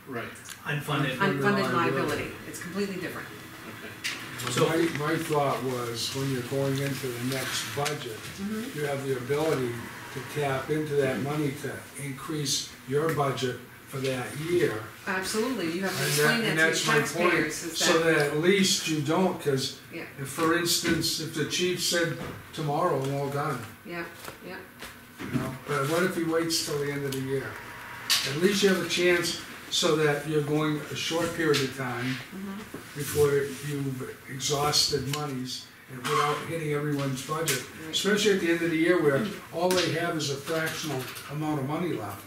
Right, unfunded liability. It's completely different. okay. So- My thought was, when you're going into the next budget, you have the ability to tap into that money to increase your budget for that year. Absolutely, you have to And explain that to your that's my point, taxpayers, is so that, that at least you don't, because yeah, if, for instance, if the chief said tomorrow, well done, yeah, yeah. you know, but what if he waits till the end of the year? At least you have a chance so that you're going a short period of time before you've exhausted monies and without hitting everyone's budget, Right. especially at the end of the year where all they have is a fractional amount of money left.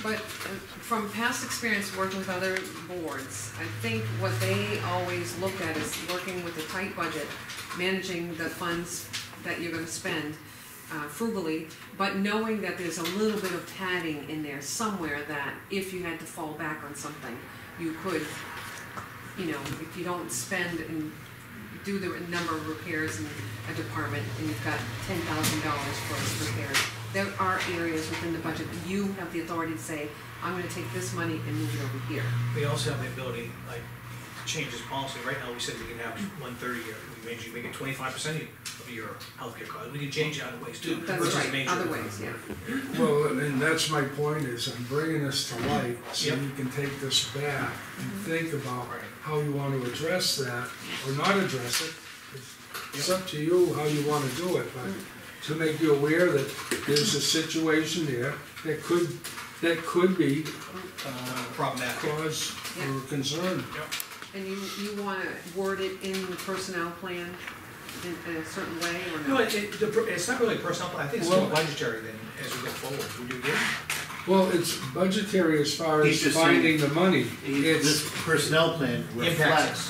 But from past experience working with other boards, I think what they always look at is working with a tight budget, managing the funds that you're gonna spend frugally, but knowing that there's a little bit of padding in there somewhere that if you had to fall back on something, you could, you know, if you don't spend and do the number of repairs in a department and you've got $10,000 for repairs, there are areas within the budget that you have the authority to say, I'm gonna take this money and move it over here. We also have the ability, like, to change this policy. Right now, we said we can have 1/30, we made you make it 25% of your healthcare cost. We can change it other ways too. That's versus right, major. other ways, yeah. Well, and that's my point, is I'm bringing this to light so Yep. you can take this back and think about Right. how you want to address that or not address it. It's up to you how you want to do it, but to make you aware that there's a situation there that could be Problematic. cause for concern. And you wanna word it in the personnel plan in a certain way or No, no? it's not really personal, I think it's more budgetary than as we go forward. Would you agree? Well, it's budgetary as far He's as just finding the money. This It's, personnel plan Impacts reflects us.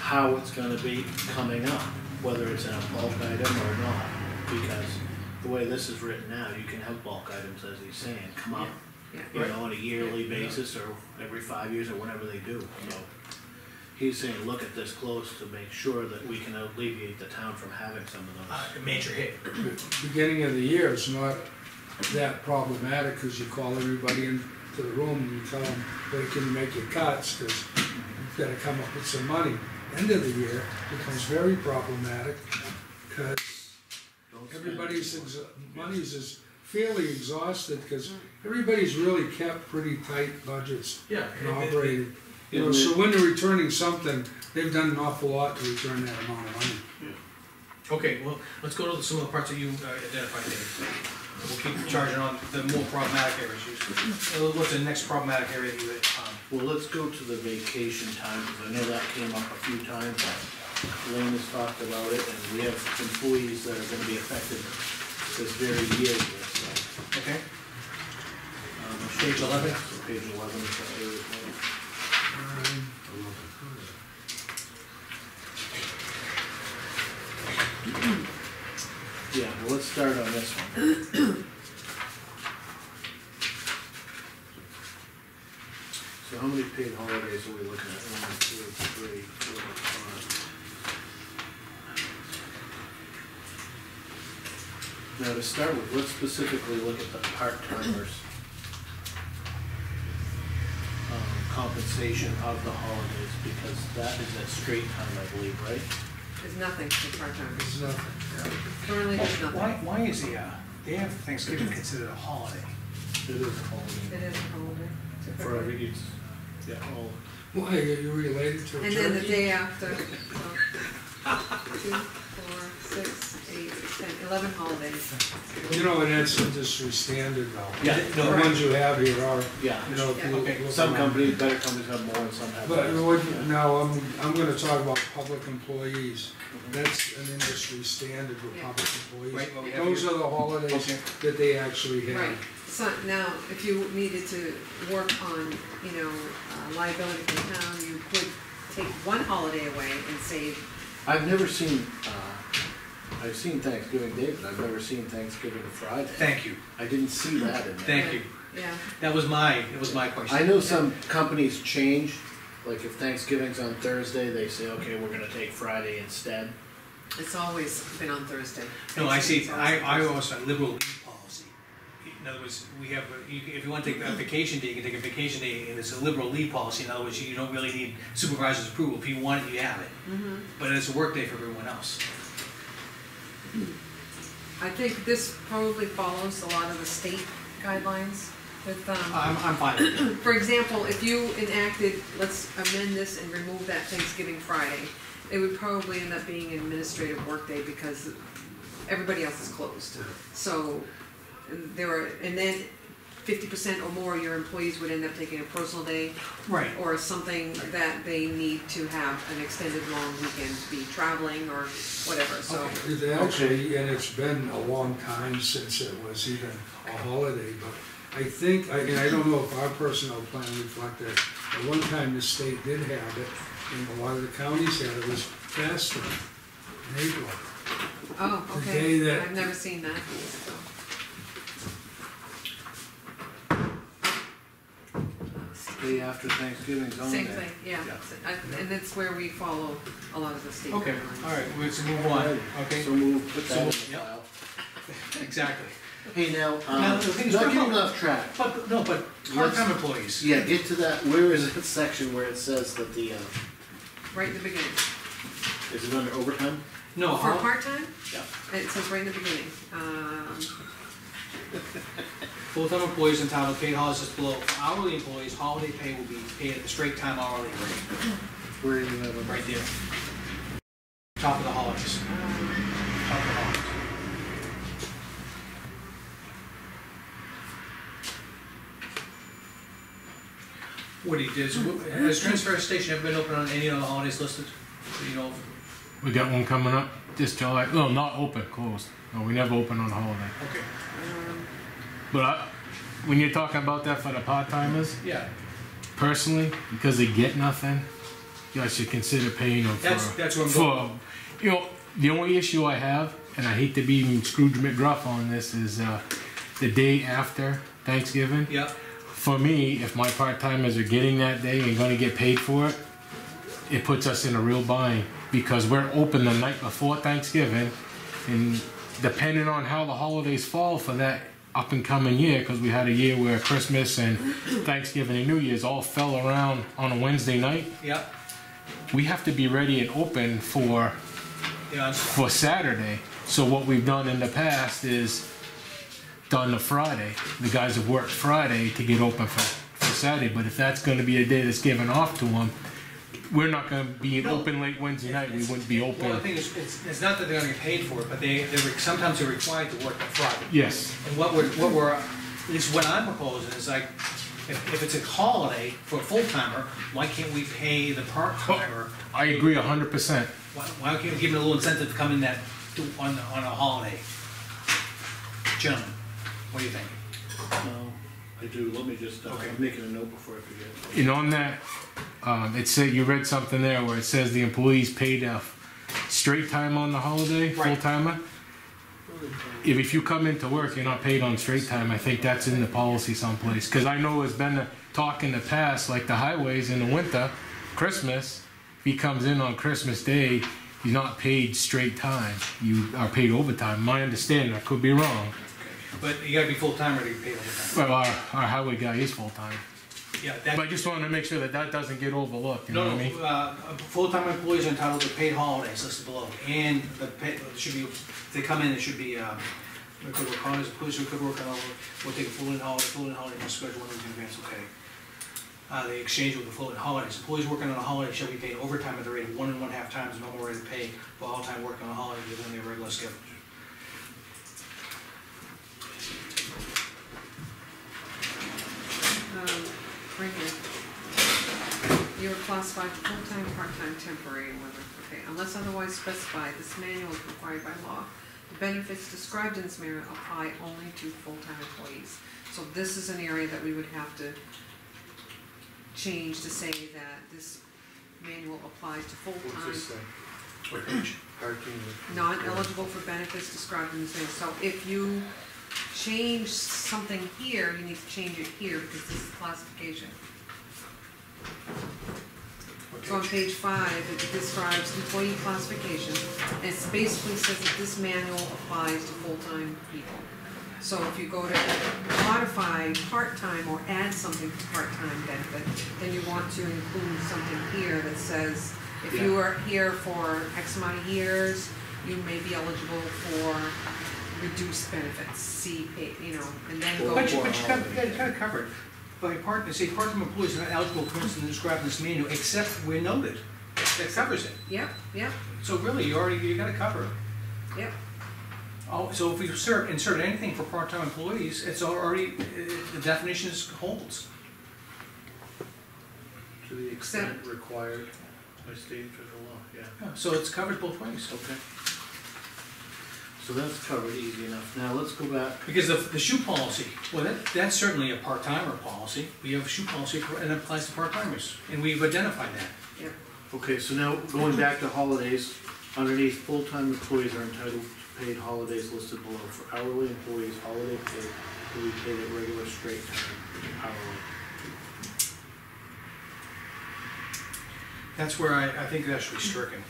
how it's gonna be coming up, whether it's in a bulk item or not. Because the way this is written now, you can have bulk items, as he's saying, come up, Yeah, you know, on a yearly basis or every 5 years or whenever they do, so. He's saying, look at this close to make sure that we can alleviate the town from having some of those. A major hit. beginning of the year is not that problematic, because you call everybody into the room and you tell them, they can make your cuts, because you've gotta come up with some money. End of the year becomes very problematic, because Don't spend everybody's it. monies is fairly exhausted, because everybody's really kept pretty tight budgets Yeah. and operated. You know, so when they're returning something, they've done an awful lot to return that amount of money. Okay, well, let's go to some of the parts that you identified there. We'll keep charging on the more problematic areas. What's the next problematic area that you had? Well, let's go to the vacation time, because I know that came up a few times. Lane has talked about it, and we have employees that are gonna be affected this very year here, so. Okay. Page 11? So page 11 is that area. Yeah, well, let's start on this one. So how many paid holidays are we looking at? 1, 2, 3, 4, 5. Now to start with, let's specifically look at the part-timers. Compensation of the holidays, because that is at straight time, I believe, right? There's nothing for part-timers. It's nothing. Currently, there's nothing. Why is the day after Thanksgiving considered a holiday? It is a holiday. It is a holiday. For every, it's, yeah, all, Why, are you related to a And then the turkey? day after, 2, 4, 6, 8, 10, 11 holidays. You know, and that's industry standard now. Yeah, The ones you have here are, yeah. you know, if you Okay. look Some around. companies, better companies have more and some have But less. what, Yeah. now, I'm gonna talk about public employees. That's an industry standard with Yeah. public employees. Right, what we have Those here. are the holidays Okay. that they actually have. Right, so now, if you needed to work on, you know, liability for the town, you could take one holiday away and save, I've never seen, I've seen Thanksgiving Day, but I've never seen Thanksgiving Friday. Thank you, I didn't see that in there. thank you. yeah. That was my question. I know some companies change, like if Thanksgiving's on Thursday, they say, okay, we're gonna take Friday instead. It's always been on Thursday. No, I see, It's always I been always have liberal leave policy. In other words, we have, if you wanna take a vacation day, you can take a vacation day, and it's a liberal leave policy. In other words, you don't really need supervisor's approval. If you want it, you have it. But it's a work day for everyone else. I think this probably follows a lot of the state guidelines with, I'm fine with it. for example, if you enacted, let's amend this and remove that Thanksgiving Friday, it would probably end up being an administrative workday because everybody else is closed. So, and then 50% or more of your employees would end up taking a personal day Right. or something that they need to have an extended long weekend, be traveling or whatever, so. It actually, and it's been a long time since it was even a holiday, but I think, and I don't know if our personnel plan reflected, at one time the state did have it, and a lot of the counties had it, was faster in April. Oh, The okay, day that- I've never seen that, so. Day after Thanksgiving's on there. Same thing, yeah, and that's where we follow a lot of the state Okay, guidelines. all right, let's move on, okay? So we'll put that in the So, yep. file. Exactly. Hey, now, Now, the thing is, not what getting about- off track. But, no, but part-time employees. Yeah, get to that, where is that section where it says that the, Right in the beginning. is it under overtime? No, For how, part-time, Yeah. it says right in the beginning, full-time employees entitled to paid holidays is below. For hourly employees, holiday pay will be paid at the straight time hourly rate, Where do you have it? right there. Top of the holidays. Top of the holidays. Woody, has transfer station ever been open on any of the holidays listed? Do you know? We got one coming up this July. No, not open, closed. No, we never open on holiday. Okay, But when you're talking about that for the part-timers, yeah, personally, because they get nothing, you guys should consider paying them that's where I'm going. you know, the only issue I have, and I hate to be even Scrooge McGruff on this, is the day after Thanksgiving. Yeah, For me, if my part-timers are getting that day and gonna get paid for it, it puts us in a real bind, because we're open the night before Thanksgiving, and depending on how the holidays fall for that up and coming year, because we had a year where Christmas and Thanksgiving and New Year's all fell around on a Wednesday night, yeah, we have to be ready and open for yeah, Saturday. So what we've done in the past is done the Friday. The guys have worked Friday to get open for Saturday, but if that's gonna be a day that's given off to them, we're not gonna be No. open late Wednesday night, we wouldn't be Well, the open. thing is, it's not that they're gonna get paid for it, but sometimes they're required to work on Friday. Yes, And what we're, at least what I'm proposing is like, if it's a holiday for a full-timer, why can't we pay the part-timer? I agree 100%. Why can't we give them a little incentive to come in on a holiday? Gentlemen, what do you think? No, I do, let me just, Okay. I'm making a note before I forget. And on that, it said, you read something there where it says the employees paid straight time on the holiday, Right. full-timer. If you come into work, you're not paid on straight time, I think that's in the policy someplace. Cause I know there's been a talk in the past, like the highways in the winter, Christmas, if he comes in on Christmas Day, he's not paid straight time. You are paid overtime. My understanding, I could be wrong. But you gotta be full-timer to get paid overtime. Well, our highway guy is full-time. Yeah, But I just wanted to make sure that that doesn't get overlooked, you know No, what I mean? no, full-time employees are entitled to paid holidays listed below, and the pay, it should be, if they come in, it should be, they could work holidays, employees who could work on, will take a full-in holiday must schedule 1 week in advance, okay. The exchange with the full-in holidays, employees working on a holiday shall be paid overtime at the rate of 1 1/2 times the normal rate of pay for all time working on a holiday within their regular schedule. right here. You are classified full-time, part-time, temporary, and whether, okay, unless otherwise specified, this manual is required by law. The benefits described in this manual apply only to full-time employees. So this is an area that we would have to change to say that this manual applies to What's full-time, this say? What page? Parking. not eligible for benefits described in this manual. So if you change something here, you need to change it here because this is classification. So on page 5, it describes employee classification, and it basically says that this manual applies to full-time people. So if you go to modify part-time or add something to part-time benefit, then you want to include something here that says, if you are here for X amount of years, you may be eligible for reduced benefits, and then go. But you gotta cover it. By part-time employees are not eligible for instance described in this manual, except where noted. That covers it. Yep, yep, So really, you gotta cover it. yep. Oh, so if we insert anything for part-time employees, it's already, the definition holds. To the extent required by state and federal law, yeah. Yeah, so it's covered both ways. Okay. So that's covered easy enough. Now let's go back. Because the shoe policy, well, that's certainly a part-timer policy. We have a shoe policy and it applies to part-timers, and we've identified that. Yep. Okay, so now going back to holidays, underneath full-time employees are entitled to paid holidays listed below. For hourly employees, holiday pay will be paid at regular straight time hourly. That's where I think that should be stricken.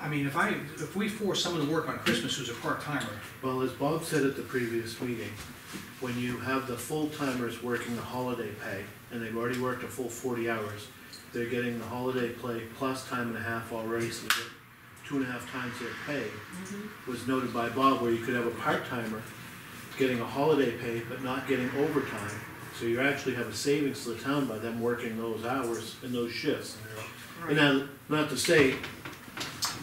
If we force someone to work on Christmas who's a part-timer, Well, as Bob said at the previous meeting, when you have the full-timers working the holiday pay, and they've already worked a full 40 hours, they're getting the holiday pay plus time and a half already, so they get 2.5 times their pay. Was noted by Bob where you could have a part-timer getting a holiday pay but not getting overtime. So you actually have a savings to the town by them working those hours and those shifts. And now, not to say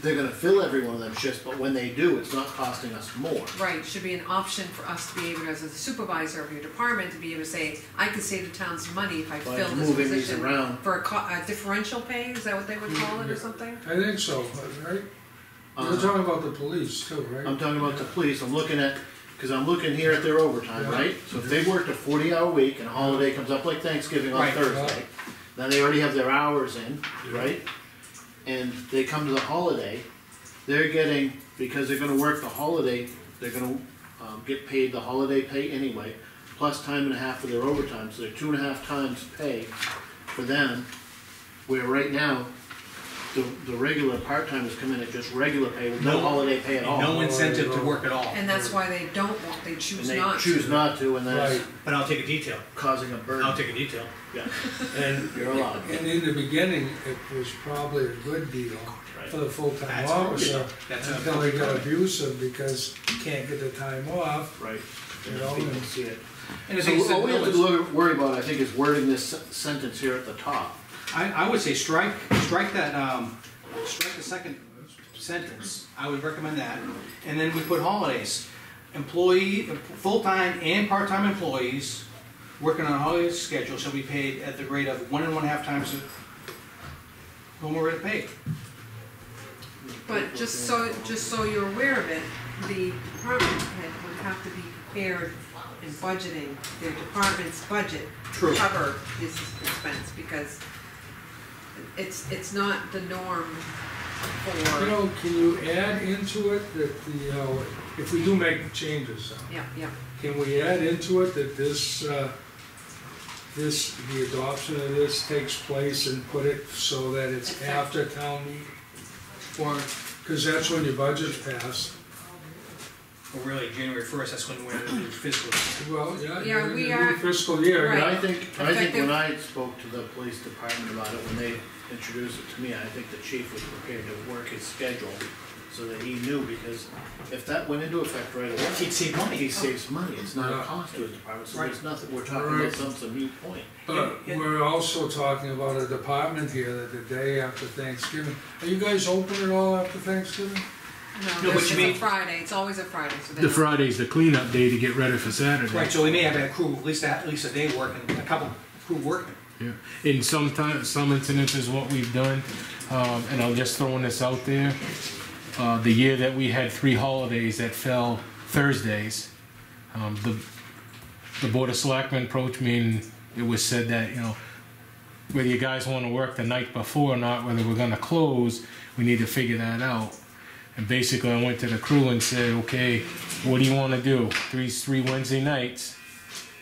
they're gonna fill every one of them shifts, but when they do, it's not costing us more. Right, should be an option for us to be able, as a supervisor of your department, to be able to say, I can save the town some money if I By fill this moving these position. around. For a differential pay, is that what they would call it or something? I think so, right? You're talking about the police too, right? I'm talking about the police, I'm looking at, cause I'm looking here at their overtime, Yeah. right? So if they worked a 40-hour week and a holiday comes up like Thanksgiving on Right. Thursday, then they already have their hours in, right? And they come to the holiday, they're getting, because they're gonna work the holiday, they're gonna get paid the holiday pay anyway, plus time and a half for their overtime, so they're 2.5 times pay for them. Where right now, the regular part-timers come in at just regular pay with no holiday pay at all. no incentive to work at all. And that's why they don't want, they And choose they not to. choose not to, and that's Right, But I'll take a detail. causing a burden. I'll take a detail. Yeah, and, you're allowed. and in the beginning, it was probably a good deal Right. for the full-time That's officer, That's until they got abusive because you can't get the time off, Right. you know, People and see it. And the thing is So all we have to that worry about, I think, is wording this sentence here at the top. I would say strike that, strike the second sentence. I would recommend that. And then we put holidays. Full-time and part-time employees working on a holiday schedule shall be paid at the rate of 1 1/2 times the normal rate of pay. But just so you're aware of it, the department head would have to be prepared in budgeting their department's budget True. to cover this expense, because it's not the norm you for, know, can you add into it that if we do make changes, yeah. can we add into it that the adoption of this takes place and put it so that it's after town meeting? Cause that's when your budget's passed. Well, really, January 1st, that's when we're in the fiscal year. Well, Yeah, yeah, in we the are- new fiscal year. Right. And I think Effective- when I spoke to the police department about it, when they introduced it to me, I think the chief was prepared to work his schedule so that he knew, because if that went into effect right away, He'd save money. he saves money, it's not a Yeah. cost to his department, so Right. there's nothing, we're talking Right. about some mute point. But we're also talking about a department here that the day after Thanksgiving, are you guys open at all after Thanksgiving? No, but it's you a mean- Friday, it's always a Friday, so they The don't- Friday's the cleanup day to get ready for Saturday. Right, so we may have a crew, at least a day working, a couple crew working. Yeah. In some incidences, what we've done, and I'm just throwing this out there, the year that we had 3 holidays that fell Thursdays, the Board of Selectmen approached me and it was said that, you know, whether you guys want to work the night before or not, whether we're going to close, we need to figure that out. And basically I went to the crew and said, okay, what do you want to do? Three Wednesday nights,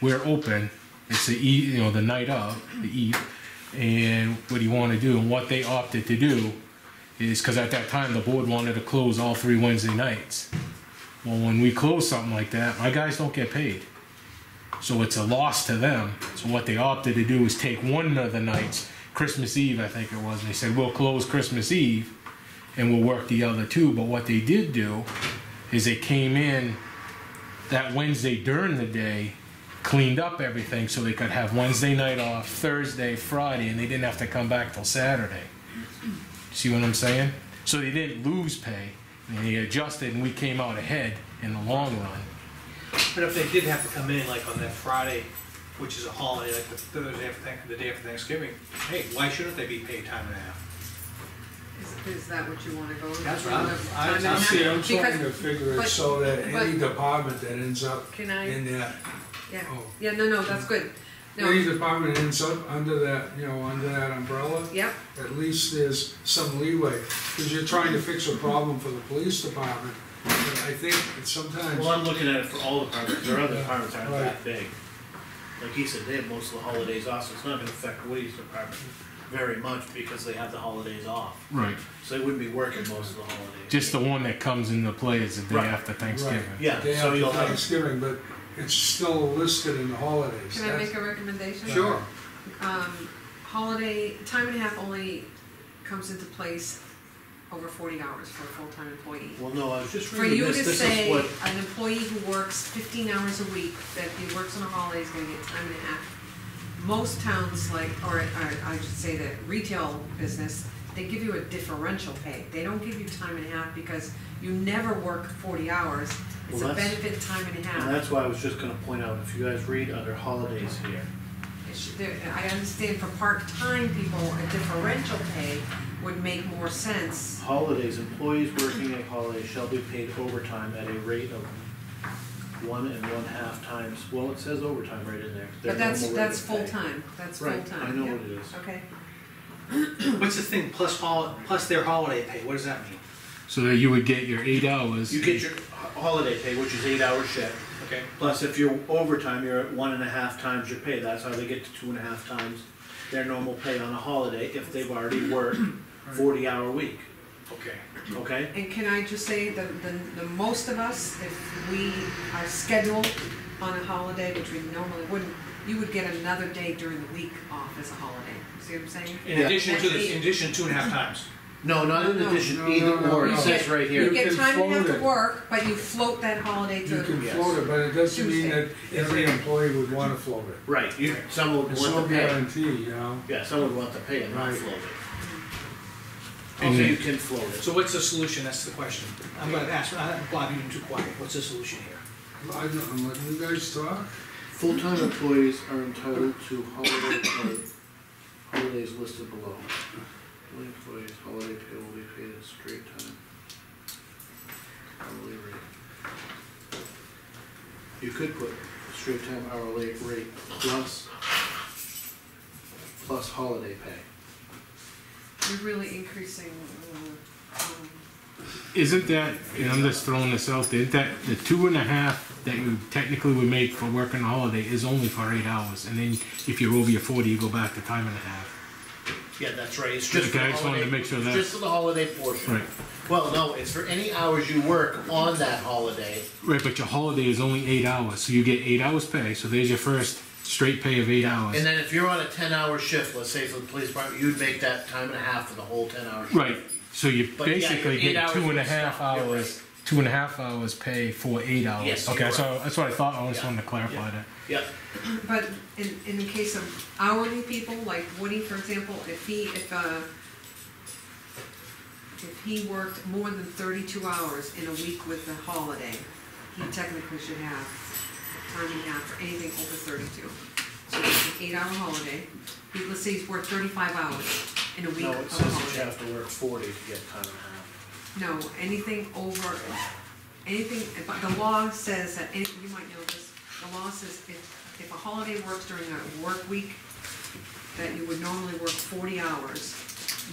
we're open. It's the eve, you know, the night of, the eve. And what do you want to do? And what they opted to do is, because at that time the board wanted to close all 3 Wednesday nights. Well, when we close something like that, my guys don't get paid. So it's a loss to them. So what they opted to do is take one of the nights, Christmas Eve I think it was, and they said, we'll close Christmas Eve and we'll work the other 2. But what they did do is they came in that Wednesday during the day, cleaned up everything so they could have Wednesday night off, Thursday, Friday, and they didn't have to come back till Saturday. See what I'm saying? So they didn't lose pay. And they adjusted and we came out ahead in the long run. But if they did have to come in like on that Friday, which is a holiday, like the Thursday after the day after Thanksgiving, hey, why shouldn't they be paid time and a half? Is that what you wanna go with? That's You right. wanna I- time and a I half? See, I'm trying Because- to figure it but- so that any but- department that ends up Can I, in that, yeah, oh. yeah, no, that's good. Any No, department ends up under that, you know, under that umbrella, yep, at least there's some leeway. Because you're trying to fix a problem for the police department, but I think that sometimes, Well, I'm looking at it for all departments, their other departments aren't Right. that big. Like he said, they have most of the holidays off, so it's not gonna affect Woody's department very much because they have the holidays off. Right. So they wouldn't be working most of the holidays. Just the one that comes into play is the day Right. after Thanksgiving. Yeah, day so you'll after have, Thanksgiving, but it's still listed in the holidays. can I make a recommendation? Sure. Holiday, time and a half only comes into place over 40 hours for a full-time employee. well, no, I was just For reading you this, to this say is what, an employee who works 15 hours a week, that if he works on a holiday is gonna get time and a half. Most towns like, or I should say the retail business, they give you a differential pay. They don't give you time and a half because you never work 40 hours. It's Well, a that's- benefit time and a and half. that's why I was just gonna point out, if you guys read under holidays here, I understand for part-time people, a differential pay would make more sense. holidays, employees working a holiday shall be paid overtime at a rate of 1 1/2 times, well, it says overtime right in there. their But that's normal rate of pay. full-time, that's Right, full-time. I know yeah. what it is. Okay, What's the thing, plus their holiday pay, what does that mean? So that you would get your 8 hours. You get your holiday pay, which is 8-hour shift, Okay. plus if you're overtime, you're at 1 1/2 times your pay, that's how they get to 2 1/2 times their normal pay on a holiday if they've already worked 40-hour week, Okay. okay? and can I just say that the most of us, if we are scheduled on a holiday, which we normally wouldn't, you would get another day during the week off as a holiday, see what I'm saying? In addition to the, in addition 2.5 times. No, not in No. addition, No, either no, no, or, no. it says right You here. get can time and a half float to it. work, but you float that holiday You to, can Yes. float it, but it doesn't mean Tuesday. that every employee would wanna float it. Right, you, some would It's want no the pay, guarantee, you know? yeah, some would want the pay and not Right. float it. And Also, then- you can float it. So what's the solution, that's the question. I'm gonna ask, Bob, you've been too quiet, what's the solution here? I'm letting you guys talk. Full-time employees are entitled to holiday pay, holidays listed below. Only employees, holiday pay will be paid at straight time. Hourly rate. You could put straight time hourly rate plus holiday pay. you're really increasing, Isn't that, and I'm just throwing this out there, isn't that the 2 1/2 that you technically would make for working a holiday is only for 8 hours? And then if you're over your 40, you go back to time and a half. Yeah, that's right, it's just for Okay, the I just wanted to holiday, make sure it's that- just for the holiday portion. Right. Well, no, it's for any hours you work on that holiday. Right, but your holiday is only 8 hours, so you get 8 hours pay, so there's your first straight pay of 8 hours. And then if you're on a 10-hour shift, let's say for the police department, you'd make that time and a half for the whole 10-hour shift. Right, so you But yeah, basically your 8 get hours 2 would 1/2 stop, you're hours, 2 1/2 hours pay for 8 hours. Yes, Okay, you're so that's what I thought, I just Yeah. wanted to clarify Yeah. that. Yep, but in the case of hourly people, like Woody, for example, if if he worked more than 32 hours in a week with the holiday, he technically should have time and a half for anything over 32. So it's an 8-hour holiday. Let's say he's worked 35 hours in a week No, of it a says that you holiday. have to work 40 to get time and a half. No, anything over, anything, but the law says that, you might know this, the law says if a holiday works during a work week, that you would normally work 40 hours.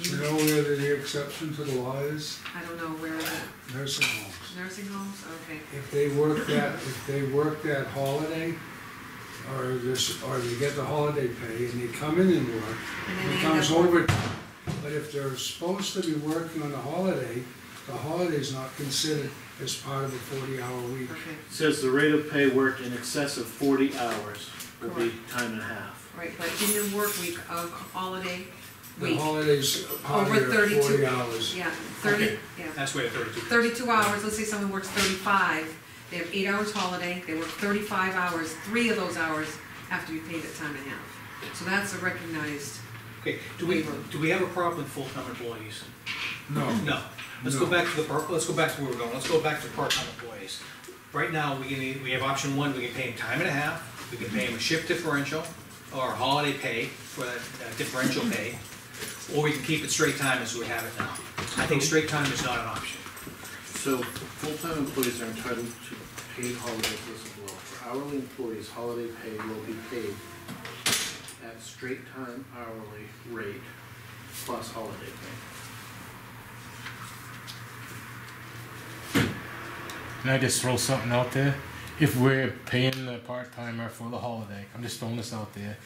You know where the exception to the law is? I don't know, where is it? Nursing homes. Nursing homes, okay. If they work that holiday, or they get the holiday pay and they come in and work, And then it they becomes end up working. overtime. But if they're supposed to be working on the holiday's not considered as part of the 40-hour week. Okay, It says the rate of pay worked in excess of 40 hours will be time and a half. right, but in the work week of holiday The week, holiday's part over of their 40 32. hours. Yeah, 30, Okay. yeah. That's where 32. 32 hours, let's say someone works 35, they have 8 hours holiday, they work 35 hours, 3 of those hours have to be paid at time and a half. So that's a recognized, Okay, do we have a problem with full-time employees? No. No. Let's No. go back to let's go back to where we're going. Let's go back to part-time employees. Right now, we have option one, we can pay them time and a half, we can pay them a shift differential, or holiday pay for that differential pay, or we can keep it straight time as we have it now. I think straight time is not an option. So, full-time employees are entitled to paid holidays listed below. For hourly employees, holiday pay will be paid at straight time hourly rate plus holiday pay. Can I just throw something out there? If we're paying the part-timer for the holiday, I'm just throwing this out there,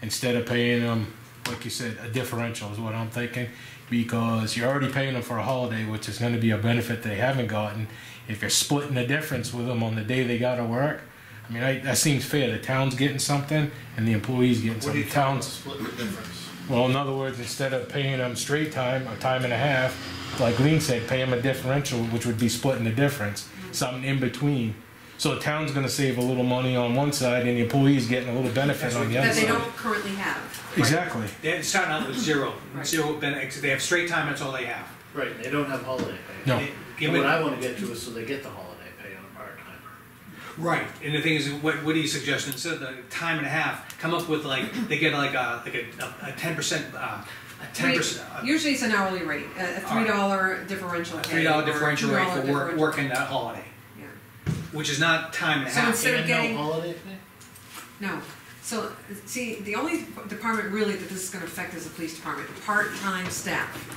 instead of paying them, like you said, a differential is what I'm thinking, because you're already paying them for a holiday, which is gonna be a benefit they haven't gotten. If you're splitting the difference with them on the day they gotta work, I mean, that seems fair. The town's getting something and the employee's getting What do you something. count Town's, split the difference? well, in other words, instead of paying them straight time, a time and a half, like Lean said, pay them a differential, which would be splitting the difference, something in between. So the town's gonna save a little money on one side and the employee's getting a little benefit on the other that they side. don't currently have. Exactly. They're starting out with zero, Right. they have straight time, that's all they have. Right, they don't have holiday pay. No. Give And what it- I wanna get to is so they get the holiday pay on a part-timer. Right, and the thing is, what do you suggest, instead of the time and a half, come up with they get like a 10%, a 10%. Usually it's an hourly rate, a $3 differential A pay. $3 or differential rate for $2 differential. working that holiday, Yeah. which is not time and a So half. instead of And getting, no holiday pay? no, so, see, the only department really that this is gonna affect is the police department, part-time staff.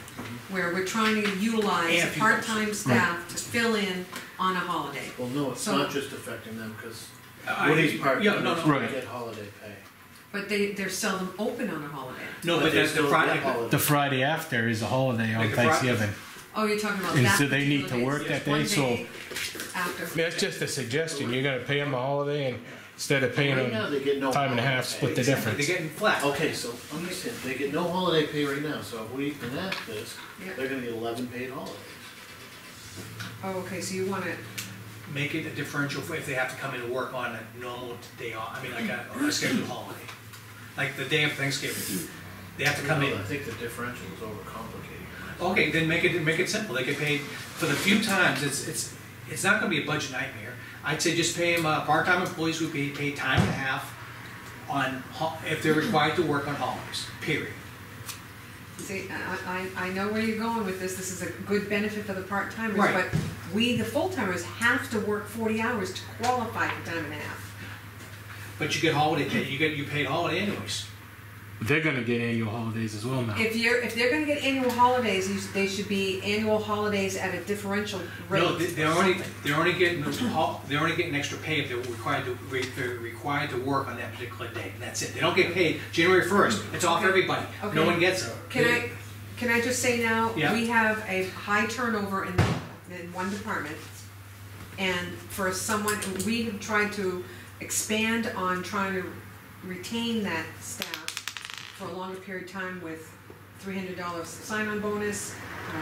Where we're trying to utilize And people. part-time staff to fill in on a holiday. Well, no, it's So- not just affecting them, cause I- Woody's yeah, part-timers no, no. Right. get holiday pay. But they're seldom open on a holiday. No, But but they that's the still Friday, get holiday. The Friday after is a holiday on Like the Fri- Thanksgiving. Oh, you're talking about And that so they need particular to day. work that It's one day, so- day after. I mean, that's just a suggestion. You're gonna pay them a holiday and instead of paying Right now, them they get no time and a half, holiday split the pay. they're difference. getting flat. Okay, so understand, they get no holiday pay right now, so if we enact this, Yeah. they're gonna get 11 paid holidays. Oh, okay, so you wanna, Make it a differential for if they have to come in and work on a normal day off, I mean, like a scheduled holiday. Like the day of Thanksgiving, they have to come in. I think the differential is overcomplicating. Okay, then make it simple, they get paid for the few times, it's not gonna be a budget nightmare. I'd say just pay them, part-time employees would be paid time and a half on, if they're required to work on holidays, period. see, I know where you're going with this, this is a good benefit for the part-timers, Right. but we, the full-timers, have to work 40 hours to qualify for time and a half. But you get holiday pay, you paid holiday anyways. They're gonna get annual holidays as well now. If they're gonna get annual holidays, they should be annual holidays at a differential rate. No, they're or only, something. they're only getting extra pay if they're required to work on that particular day, and that's it. They don't get paid January 1st, it's off Okay. everybody, no Okay. one gets it. Can I just say now, Yeah. we have a high turnover in one department. And for someone, we have tried to expand on trying to retain that staff for a longer period of time with $300 sign-on bonus,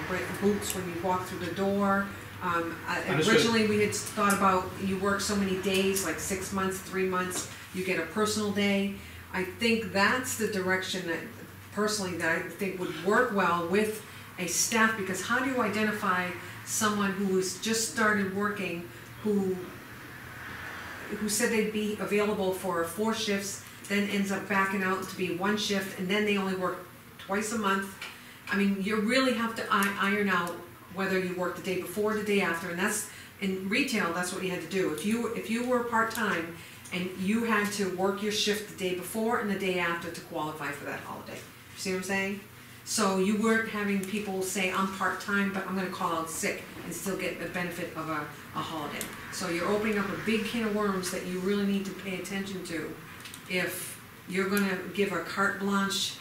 break boots when you walk through the door. Understood. Originally, we had thought about you work so many days, like 6 months, 3 months, you get a personal day. I think that's the direction that, personally, that I think would work well with a staff, because how do you identify someone who's just started working, who said they'd be available for 4 shifts, then ends up backing out to be 1 shift, and then they only work twice a month? I mean, you really have to iron out whether you work the day before or the day after, and that's, in retail, that's what you had to do. If you were part-time and you had to work your shift the day before and the day after to qualify for that holiday. You see what I'm saying? So you weren't having people say, I'm part-time, but I'm gonna call out sick and still get the benefit of a holiday. So you're opening up a big can of worms that you really need to pay attention to if you're gonna give a carte blanche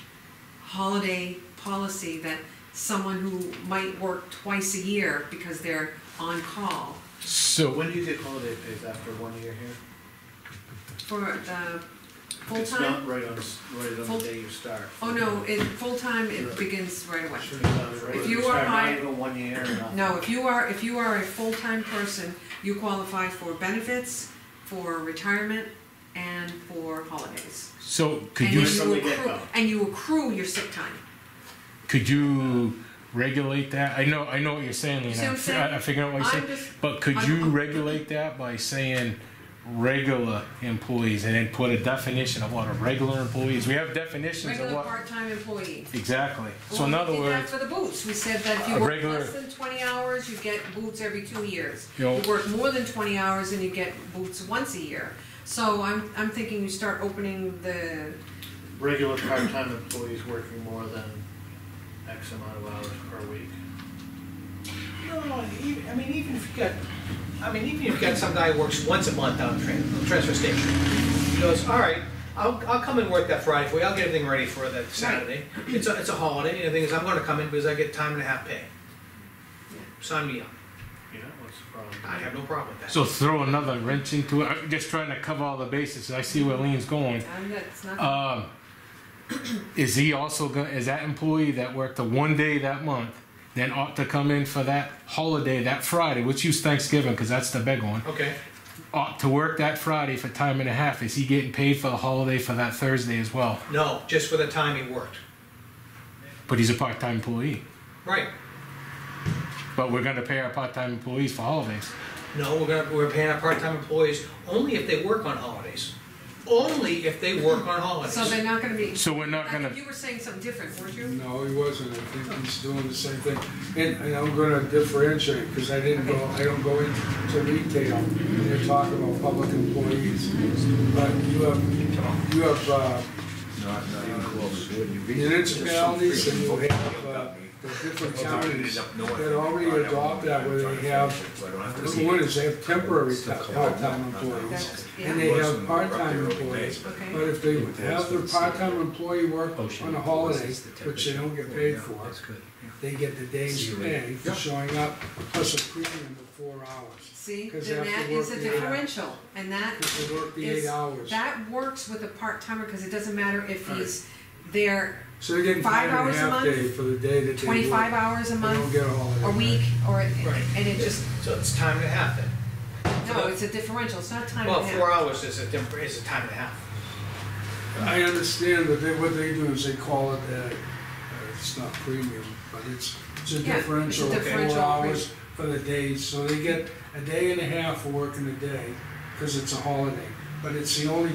holiday policy that someone who might work twice a year because they're on call. So, When do you get holiday pays after 1 year here? For the It's full-time? not right on Full- the day you start. Oh, no, full-time, it begins right away. Should have done it right If when you start, are not hired- even 1 year or nothing. No, if you are a full-time person, you qualify for benefits, for retirement, and for holidays. so could And you, then From the accrue- get-go. and you accrue your sick time. could you regulate that? I know what you're saying, See what I'm Lena. saying? I figured out what you're I'm saying. just, But could you regulate that by saying regular employees and then put a definition of what a regular employee is? We have definitions of regular what. part-time employee. Exactly. So Well, in we other did that words, for the boots, we said that if you A work regular- less than 20 hours, you get boots every 2 years. You know- You work more than 20 hours and you get boots once a year. So I'm thinking you start opening the, Regular part-time employees working more than X amount of hours per week. No, even if you've got some guy who works once a month down at the transfer station. He goes, all right, I'll come and work that Friday for you, I'll get everything ready for that Saturday. It's a holiday, and the thing is, I'm gonna come in because I get time and a half pay. Sign me up, Yeah, what's the problem? I have no problem with that. so throw another wrench into it. I'm just trying to cover all the bases. I see where Lean's going. that's not. Is he also going? Is that employee that worked the 1 day that month then ought to come in for that holiday that Friday, which use Thanksgiving because that's the big one? Okay, Ought to work that Friday for time and a half. Is he getting paid for the holiday for that Thursday as well? no, just for the time he worked. But he's a part-time employee. Right, But we're going to pay our part-time employees for holidays. no, we're paying our part-time employees only if they work on holidays. Only if they work on holidays. So they're not gonna be. So we're not I going think to. you were saying something different, weren't you? No, he wasn't, I think he's doing the same thing. And I'm gonna differentiate, because I don't go into retail, and they're talking about public employees. But you have municipalities, and you have the different counties that already adopt that, where they have, what is, they have temporary part-time employees, and they have part-time employees. Okay. But if they have their part-time employee work on a holiday, which they don't get paid for, they get the day's pay for showing up, plus a premium of 4 hours. See, 'Cause then they have that to is work a the 8 differential, and that If they work the 8 is, hours. that works with a part-timer, because it doesn't matter if he's there So they're getting 5 time and a hours a half month, day for the day that they work. 25 hours a They don't month, get a holiday. a week, or, Right. and it just, So it's time and a half then. no, it's a differential, it's not time and a Well, half. 4 hours is a time and a half. I understand that what they do is they call it, it's not premium, but it's a Yeah, differential it's a of 4 differential hours for the days. So they get a day and a half for working a day, because it's a holiday. But it's the only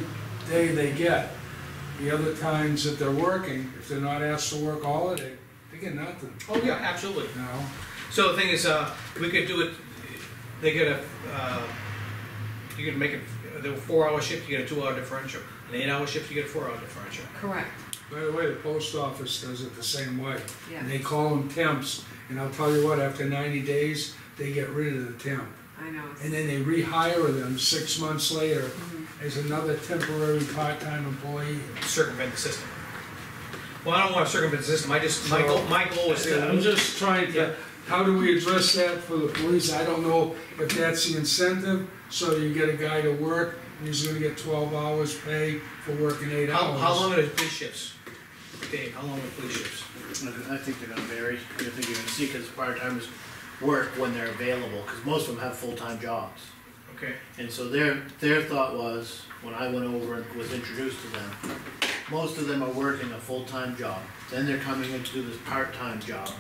day they get. The other times that they're working, if they're not asked to work a holiday, they get nothing, Oh, yeah, absolutely. you know? So the thing is, we could do it, they get you could make it, the 4-hour shift, you get a 2-hour differential. An 8-hour shift, you get a 4-hour differential. Correct, By the way, the post office does it the same way. yeah, And they call them temps, and I'll tell you what, after 90 days, they get rid of the temp. I know. And then they rehire them 6 months later Mhm. as another temporary part-time employee. Circumvent the system. Well, I don't wanna circumvent the system, my goal is I'm to, just trying to, how do we address that for the police? I don't know if that's the incentive, so you get a guy to work, and he's gonna get 12 hours pay for working 8 hours. how long are the police shifts? Dave, how long are the police shifts? I think they're gonna vary. I think you're gonna see, because part-timers work when they're available, because most of them have full-time jobs. Okay, And so their thought was, when I went over and was introduced to them, most of them are working a full-time job. Then they're coming in to do this part-time job.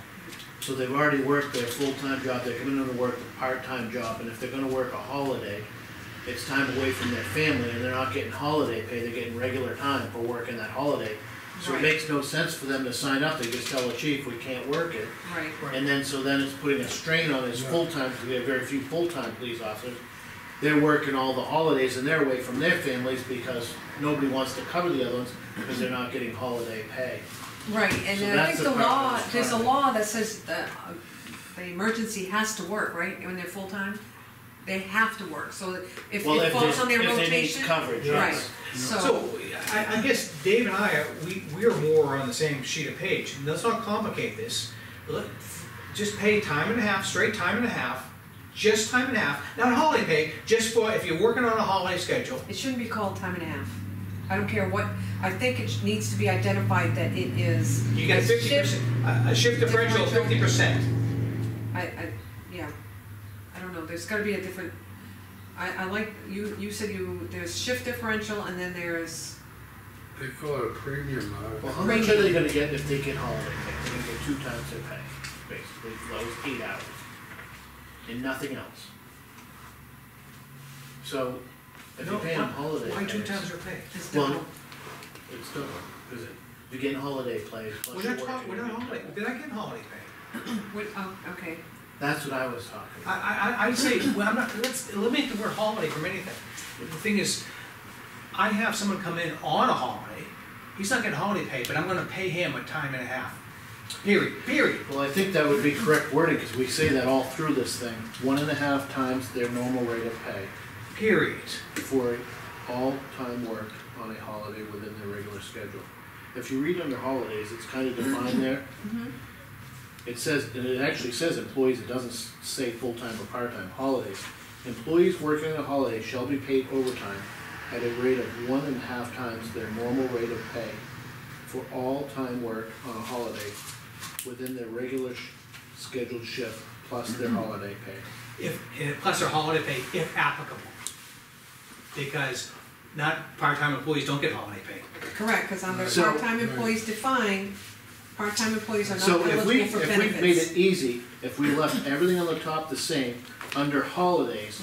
So they've already worked their full-time job, they're coming in to work a part-time job, and if they're gonna work a holiday, it's time away from their family, and they're not getting holiday pay, they're getting regular time for working that holiday. So it Right. makes no sense for them to sign up, they just tell the chief, we can't work it. Right, And then, so then it's putting a strain on his Yeah. full-time, because we have very few full-time police officers. They're working all the holidays and they're away from their families because nobody wants to cover the other ones because they're not getting holiday pay. right, and So then I that's think the the part law, that's there's a trying. law that says that the emergency has to work, right, when they're full-time? They have to work, so if Well, it if falls there's, on their if they need rotation. coverage, Right, yes. so, I guess Dave and I, we're more on the same sheet of page, and let's not complicate this. Just pay time and a half, straight time and a half, just time and a half, not holiday pay, just for, if you're working on a holiday schedule. it shouldn't be called time and a half. I don't care what, I think it needs to be identified that it is. You get a 50%, shift. a shift differential of 50%. Yeah, I don't know, there's gotta be a different, I like, you said there's shift differential and then there's, They call it a premium, Well, how much are they gonna get if they get holiday pay? They're gonna get 2 times their pay, basically, for those 8 hours. And nothing else. So, if you pay them holiday Why 2 pays, times their pay? it's Well, double. it's double, because you're getting holiday plays, plus We're you're not working. talking, we're not holiday, they're not getting holiday pay. Oh, okay, That's what I was talking about. I'd say, well, I'm not, let's eliminate the word holiday from anything. The thing is, I have someone come in on a holiday, he's not getting holiday pay, but I'm gonna pay him a time and a half. Period. Well, I think that would be correct wording, because we say that all through this thing, 1.5 times their normal rate of pay Period. for all time work on a holiday within their regular schedule. If you read under holidays, it's kind of defined there. It says, and it actually says employees, it doesn't say full-time or part-time, holidays. Employees working on a holiday shall be paid overtime at a rate of 1.5 times their normal rate of pay for all time work on a holiday within their regular scheduled shift plus their holiday pay. Plus their holiday pay if applicable. Because not part-time employees don't get holiday pay. correct, cause under So- part-time employees defined, part-time employees are not So if we, eligible for if we benefits. made it easy, if we left everything on the top the same, under holidays,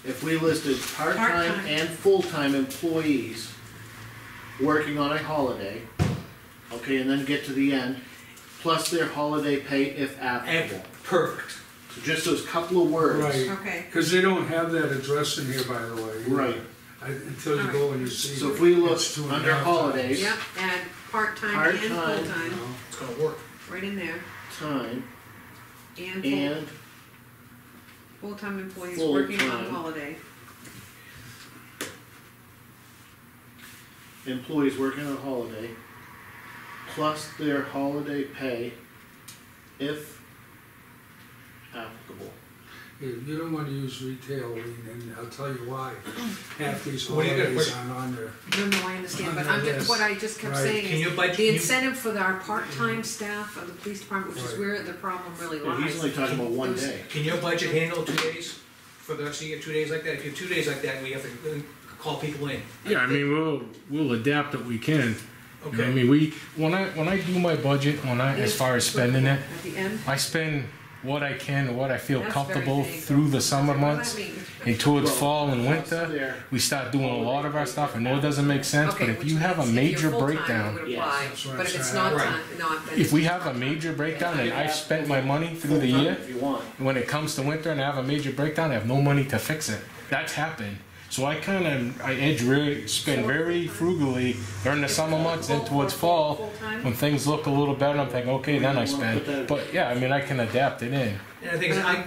if we listed part-time Part-time. and full-time employees working on a holiday, okay, and then get to the end, plus their holiday pay if applicable. Perfect. So just those couple of words. Right, Okay, because they don't have that address in here, by the way. Right. Until you go and you see. So if we look it's 2.5 under times. holidays, yep, add part-time and Part-time. full-time, It's gonna work. right in there, time and and full-time employees working on full-time. holiday. employees working on holiday, plus their holiday pay if applicable. You don't want to use retail, Lean, and I'll tell you why. Half these What are you gonna holidays put- aren't on there. No, I understand, but I'm just, what I just kept Right. saying Can you is, budget- the can you- incentive for our part-time staff of the police department, which is Right. where the problem really Yeah, he's lies. only talking about one Those- day. Can your budget handle 2 days? For the rest of you, 2 days like that? If you have 2 days like that, we have to call people in. Yeah, I mean, we'll adapt what we can. You know, I Okay. mean, when I do my budget, as far as spending it, At the end. I spend what I can and what I feel That's comfortable very vague. through the summer What do I months. mean? And towards Well, fall and plus winter, their we start doing a lot of our stuff. I know it doesn't make sense, but Okay, if which you have a means if you're major full-time, breakdown, it would Yes, apply, that's what but I'm if it's saying. not Right. not, then. if we have a major breakdown and I spent my money through the full-time year, if you want. when it comes to winter and I have a major breakdown, I have no money to fix it. That's happened. So I spend very frugally during the summer months and towards fall. Full-time? When things look a little better, I'm thinking, okay, then I spend. But yeah, I mean, I can adapt it in. And the thing is, I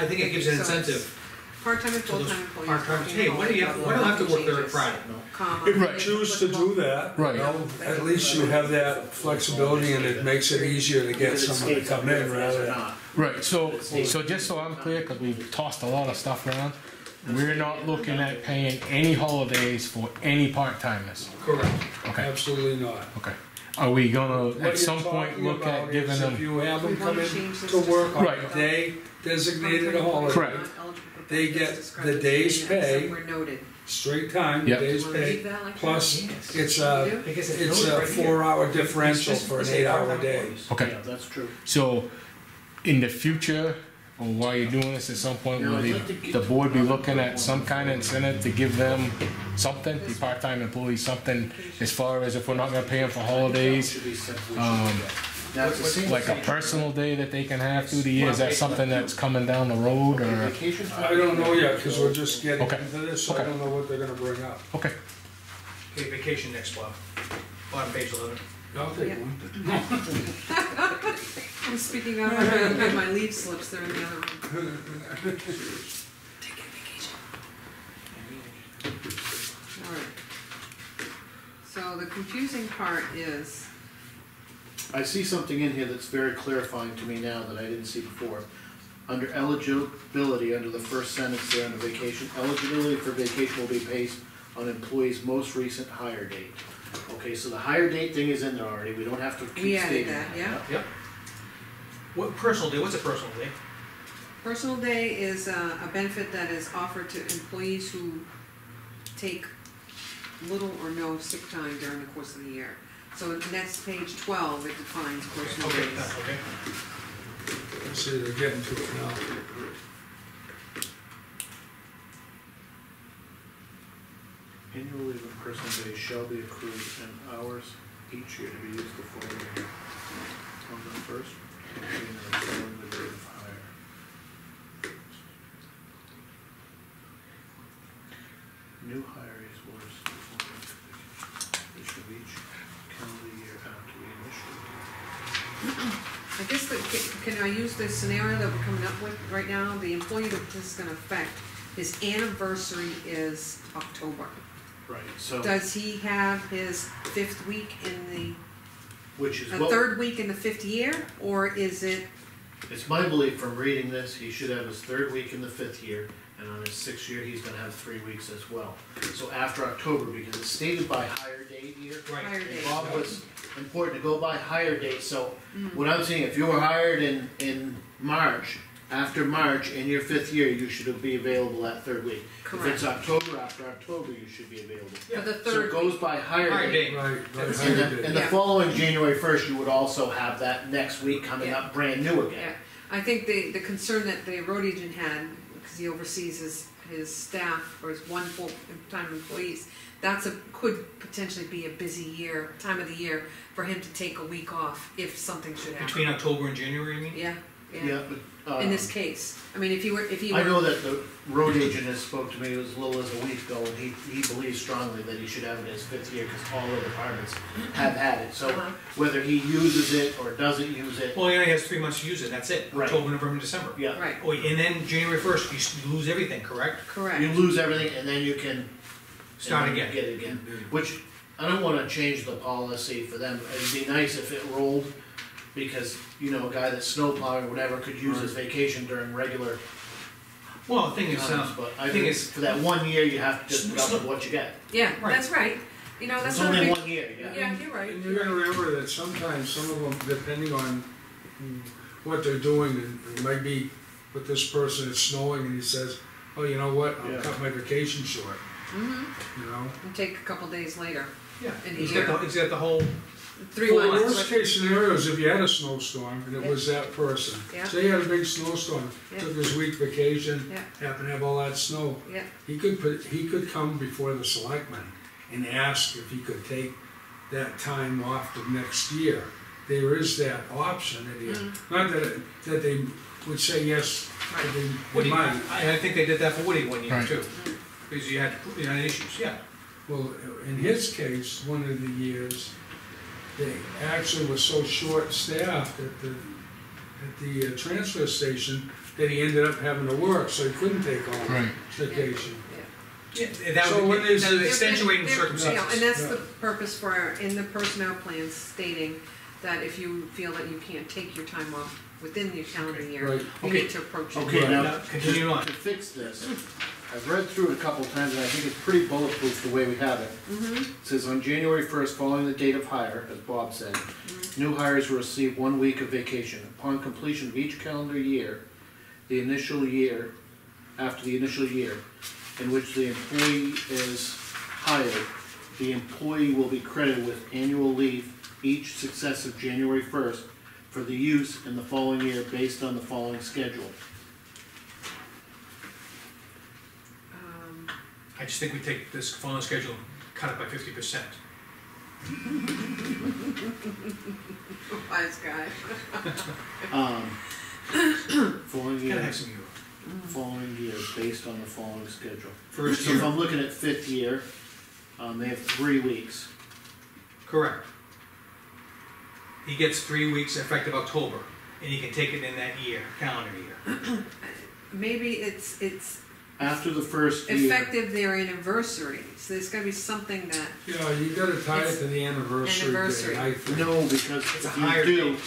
think it gives an incentive Part-time and to those full-time employees. part-time, working hey, on when do you have to work there changes, Friday? comma, If you Right. choose to do that, Right. you know, at least you have that flexibility and it makes it easier to get Because it someone to states come up in if it is rather or than. not. Right, so just so I'm clear, because we've tossed a lot of stuff around, we're not looking at paying any holidays for any part-timers. Correct. Okay, Absolutely not. okay. Are we gonna, What at you're some point, talking look at about giving is if them, you have them We come wanna in change this to to work on Right. a day designated a holiday. Correct. They get the day's pay. Somewhere noted. Straight time, the Yep. day's Wanna leave pay, that like that? plus Yes. it's You a, do? Because it's noted a right here. 4-hour differential It's just- for an it's 8-hour part-time day. employees. okay, Yeah, that's true. so in the future, or while you're doing this, at some point, Yeah, will I'd like to get the to board be another looking at one. some kind of incentive to give them something, the part-time employees, something, as far as if we're not gonna pay them for holidays, Should be simple, we should um, do that. Now, it's the same like a thing. personal day that they can have through the year, is that something that's coming down the road, Okay, or? vacation time. I don't know yet, cause we're just getting Okay. into this, so I Okay. don't know what they're gonna bring up. Okay, Okay, vacation next, Bob. Bottom page 11. I'll take Yeah. one. I'm speaking of, I'm gonna get my leave slips, they're in the other room. Alright. So the confusing part is, I see something in here that's very clarifying to me now that I didn't see before. Under eligibility, under the first sentence there, under vacation, eligibility for vacation will be based on employee's most recent hire date. Okay, so the hire date thing is in there already, we don't have to We keep added stating that, that. yeah. Yep. What personal day, what's a personal day? personal day is a benefit that is offered to employees who take little or no sick time during the course of the year. So in the next page 12, it defines personal Okay, days. okay. Let's see, they're getting to it now. Annual leave of personal days shall be accrued in hours each year to be used before on the first, being the date of hire. New hires will receive one week of each calendar year after the initial. I guess can I use the scenario that we're coming up with right now? The employee that this is gonna affect, his anniversary is October. Right, so, Does he have his 5th week in which is the, a what, 3rd week in the 5th year? Or is it, it's my belief from reading this, he should have his 3rd week in the 5th year, and on his 6th year, he's gonna have 3 weeks as well. So after October, because it's stated by hire date here, Right. higher and date? Bob was important to go by hire date, so what I'm saying, if you were hired in March, after March, in your 5th year, you should be available that 3rd week. If it's Correct. October, after October, you should be available. For the So 3rd it goes by hire Hire date. date. Right, right, That's- hire And date. the Yeah. following January 1st, you would also have that next week coming Yeah. up brand new Yeah, again. I think the concern that the road agent had, because he oversees his staff or his one full-time employees, could potentially be a busy year, time of the year, for him to take a week off if something should happen. Between October and January, you mean? Yeah, Yeah, yeah, but, in this case, I mean, if you were, I know that the road agent has spoke to me as little as a week ago, and he believes strongly that he should have it in his 5th year, because all the departments have had it, so Uh-huh. whether he uses it or doesn't use it, Well, he only has 3 months to use it, that's it. Right. October, November, December. yeah, Right, Oh, and then January 1st, you lose everything, correct? correct. you lose everything, and then you can Start and then again. Get it again, which, I don't wanna change the policy for them, it'd be nice if it rolled, because, you know, a guy that's snowplowing or whatever could use his vacation during regular Well, the thing is, times, but I thing think is, for that 1 year, you have to just put up with what you get. Yeah, Right. that's right, you know, that's It's not a only big, 1 year, yeah. yeah, you're right. And you're gonna remember that sometimes some of them, depending on what they're doing, and it might be with this person, it's snowing, and he says, oh, you know what, I'll Yeah. cut my vacation short, Mm-hmm, you know? and take a couple days later, yeah, in a he's year. got the whole, 3 Well, the months. worst case scenario is if you had a snowstorm, and it was that person. Yeah. Say you had a big snowstorm, Yeah. took his week vacation, Yeah. happened to have all that snow. Yeah, He could come before the selectmen and ask if he could take that time off the next year. There is that option, that not that they would say yes, but Right. they Woody, might. I think they did that for Woody 1 year Right. too. Because you had issues, yeah. Well, in his case, one of the years, they actually were so short-staffed at the transfer station that he ended up having to work, so he couldn't take all Right. vacation. Yeah, that So would when be, there's- that would extenuating There- circumstances. And that's Yeah. the purpose for, in the personnel plan stating that if you feel that you can't take your time off within your calendar year, Right. you Okay. need to approach it. Okay, now, Now, continue on. to fix this, I've read through it a couple of times, and I think it's pretty bulletproof the way we have it. It says on January 1st, following the date of hire, as Bob said, new hires will receive 1 week of vacation. Upon completion of each calendar year, after the initial year, in which the employee is hired, the employee will be credited with annual leave each successive January 1st for the use in the following year based on the following schedule. I just think we take this following schedule and cut it by 50%. Wise guy. Following Gotta year, have some humor. following year based on the following schedule. First So if year, I'm looking at fifth year, they have 3 weeks. correct. He gets 3 weeks effective October, and he can take it in that year, calendar year. Maybe it's After the first year. effective their anniversary, so there's gotta be something that, Yeah, you gotta tie it It's to the anniversary anniversary. date, I think. No, because It's a if you higher do, date.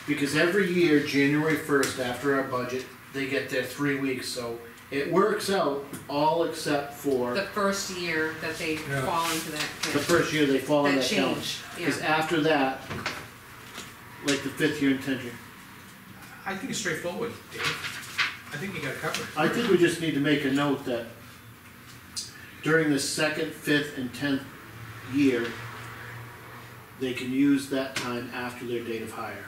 because every year, January 1st, after our budget, they get their 3 weeks, so it works out all except for the first year that they Yeah. fall into that. the first year they fall in That that calendar. change, Because yeah. after that, like the 5th year and 10th year, I think it's straightforward, Dave. I think you got it covered. I think we just need to make a note that during the 2nd, 5th, and 10th year, they can use that time after their date of hire.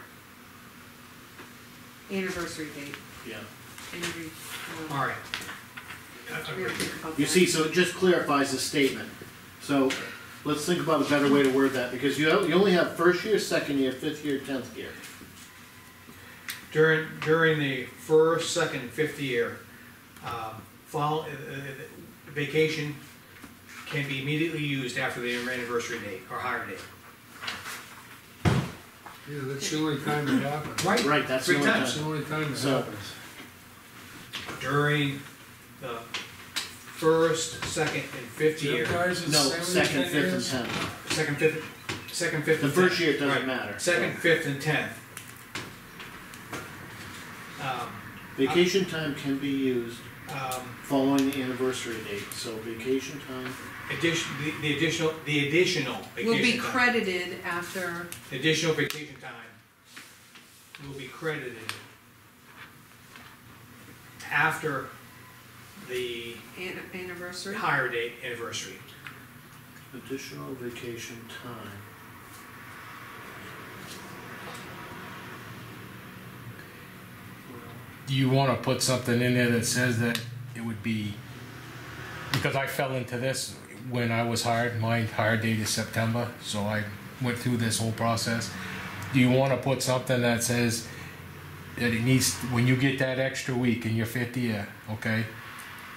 Anniversary date. Yeah. Every, All right. we gotta think about You that. see, so it just clarifies the statement. So let's think about a better way to word that, because you only have first year, 2nd year, 5th year, 10th year. During the first, second, 5th year, vacation can be immediately used after the anniversary date or hire date. Yeah, that's the only time it happens. Right, that's the Three only times. That's the only time it So- happens. During the first, second, and 5th year. Guys, it's No, 2nd, 7, 10 5th, and years. 10th. Second, fifth, second, fifth, The and first 10th. year it doesn't Right. matter. Second, fifth, and 10th. Vacation time can be used Um, following the anniversary date, so vacation time, the additional Will be vacation time. credited after, The additional vacation time will be credited after the anniversary. hire date anniversary. additional vacation time. Do you wanna put something in there that says that it would be, because I fell into this when I was hired, my hire date is September, so I went through this whole process. Do you wanna put something that says that it needs, when you get that extra week in your 5th year, okay?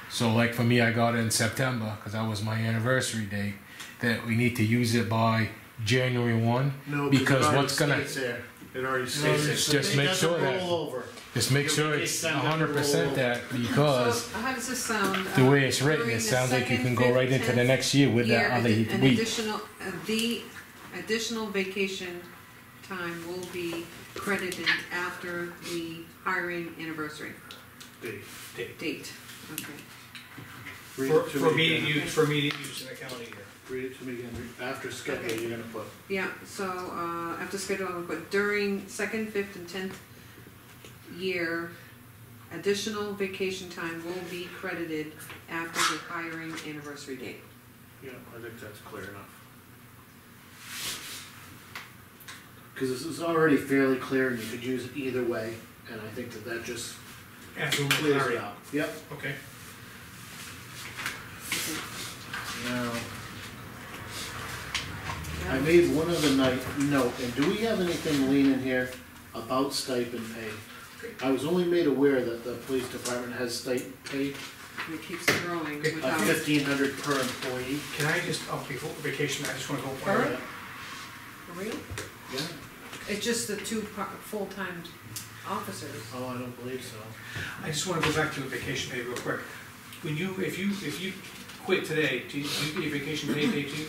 So like for me, I got it in September, cause that was my anniversary date, that we need to use it by January 1? No, Because what's gonna, It already states there. Just It make doesn't sure that- roll over. just make Your sure vacation it's time doesn't 100% roll that, because So how does this sound? the way it's written, During it the sounds like you second, can go fifth, right into the 10th next year with that other an week. the additional vacation time will be credited after the hiring anniversary date. Okay. Read For- it to For me immediate again. use, for immediate use in the calendar year. Read it to me again. After schedule, Okay. you're gonna put. Yeah, so, after schedule, I'm gonna put during 2nd, 5th, and 10th year, additional vacation time will be credited after the hiring anniversary date. Yeah, I think that's clear enough. Cause this is already fairly clear and you could use it either way, and I think that just Absolutely. clears it out. Yep. Okay. Now, I made one other note, and do we have anything lean in here about stipend pay? I was only made aware that the police department has stipend pay And it keeps growing Okay. of without, 1,500 per employee. Can I just, before vacation, I just wanna go. All right. for real? Yeah. It's just the two full-time officers. Oh, I don't believe so. I just wanna go back to the vacation pay real quick. When you, if you quit today, do you get your vacation pay day too?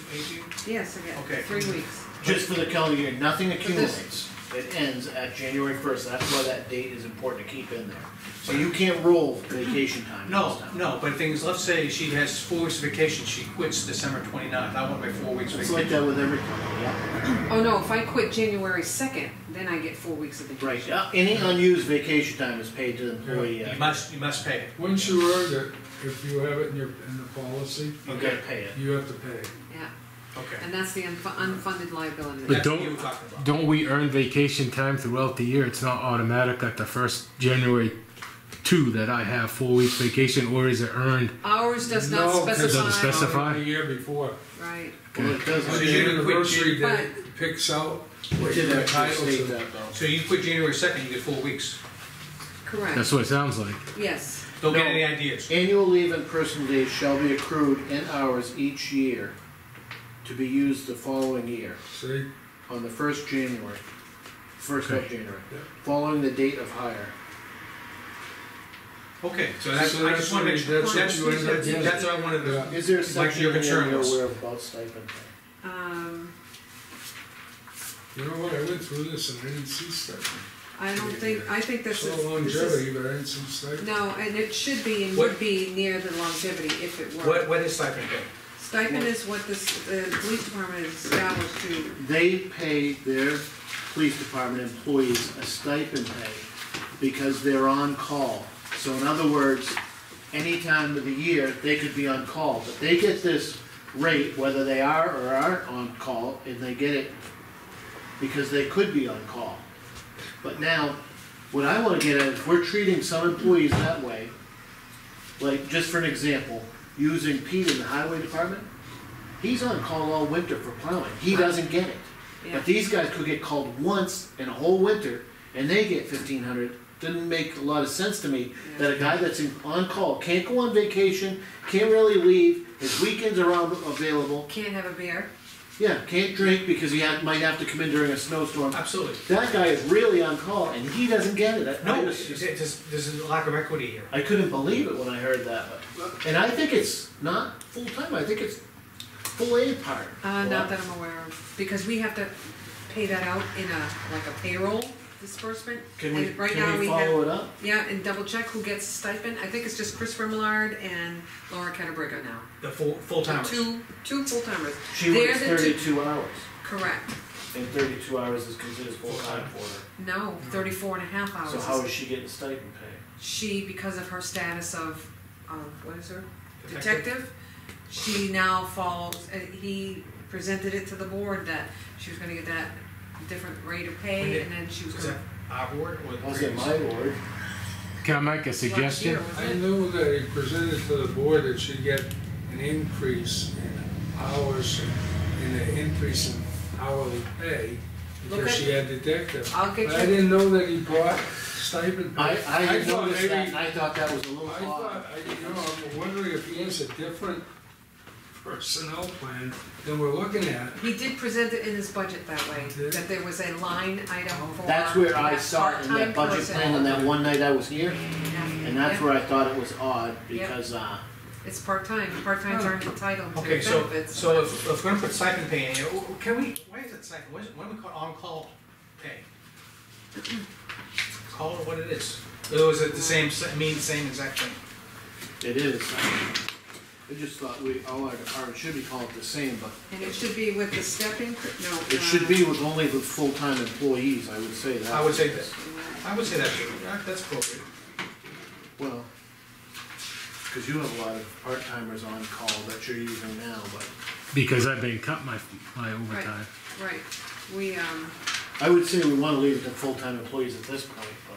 Yes, I Okay. get 3 weeks. Just for the calendar year, nothing this- accumulates. It ends at January 1st, that's why that date is important to keep in there. So you can't roll vacation time. No, this time. no, but the thing is, let's say she has 4 weeks of vacation, she quits December 29th, I want my 4 weeks It's vacation. like that with every company, yeah. Oh, no, if I quit January 2nd, then I get 4 weeks of vacation. Right, any unused vacation time is paid to the employee. You must pay it. Once you earned it, if you have it in the policy, You gotta pay it. you have to pay. Yeah, Okay. And that's the unfunded liability. But That's what don't- you were talking about. Don't we earn vacation time throughout the year? It's not automatic at the first January 2 that I have 4 weeks vacation, or is it earned? Ours does No, not 'cause Doesn't specify, specify? The year before. right, Well, it does. On the you quit anniversary Jan- date picks out It what did you're actually entitled state to. that though. So you quit January 2nd, you get 4 weeks. correct, That's what it sounds like. yes. Don't get No. any ideas. Annual leave and personal days shall be accrued in hours each year to be used the following year, See, on the first January, first of January, Yeah. following the date of hire. Okay, so that's, So I just wanna make sure, that's what you end up getting. that's what I wanted to. Yeah. Is there a Like section your in there concern you're was. aware of about stipend pay? You know what, I went through this and I didn't see stipend. I think this So is, longevity, but I didn't see stipend. no, and it should be and What- would be near the longevity if it were. What is stipend pay? Stipend is what the police department is established to, They pay their police department employees a stipend pay because they're on call. So in other words, any time of the year, they could be on call, but they get this rate whether they are or aren't on call, and they get it because they could be on call. But now, what I wanna get at, if we're treating some employees that way, like, just for an example, using Pete in the highway department, he's on call all winter for plowing, he doesn't get it. yeah, But these guys could get called once in a whole winter, and they get 1,500. Didn't make a lot of sense to me that a guy that's on call can't go on vacation, can't really leave, his weekends are available. can't have a beer. Yeah, can't drink because he might have to come in during a snowstorm. Absolutely. That guy is really on call, and he doesn't get it. No, there's a lack of equity here. I couldn't believe it when I heard that. And I think it's not full-time, I think it's full aid part. Not that I'm aware of, because we have to pay that out in like a payroll disbursement. Can we, And right can now we we follow have, it up? yeah, and double check who gets stipend. I think it's just Chris Remillard and Laura Caterbrigga now. The full timers. Two full timers. She They're works the two- 32 hours, Correct. and 32 hours is considered full-time for her. No, 34 and a half hours. So how is she getting stipend pay? She, because of her status of, what is her? Detective. Detective, she now follows, he presented it to the board that she was gonna get that different rate of pay, and then she was Is gonna. that our board or the Was it previous? my ward? Can I make a last suggestion? year, wasn't I it? knew that he presented to the board that she'd get an increase in hours and an increase in hourly pay Look because at- she had detective. I'll get But I you, didn't know that he brought stipend pay. I had thought noticed maybe- that, and I thought that was a little I odd. thought, I'm wondering if he has a different personnel plan than we're looking at. he did present it in his budget that way, Did? that there was a line item for. That's where I that saw it in that part-time budget person. plan on that one night I was here, Yeah. and that's Yeah. where I thought it was odd, Yeah. because, It's part-time, part-times aren't entitled to Okay, so, benefits. so if we're gonna put stipend pay in here, can we, why is it stipend? What do we call on-call pay? Call it what it is. Or is it the same, same exact thing? it is. I just thought all our departments should be called the same, but And it should be with the step increase, no. it should be with only the full-time employees, I would say that. I would say that, that's appropriate. Well, because you have a lot of part-timers on call that you're using now, but Because I've been cut my overtime. Right, we, I would say we wanna leave it to full-time employees at this point, but.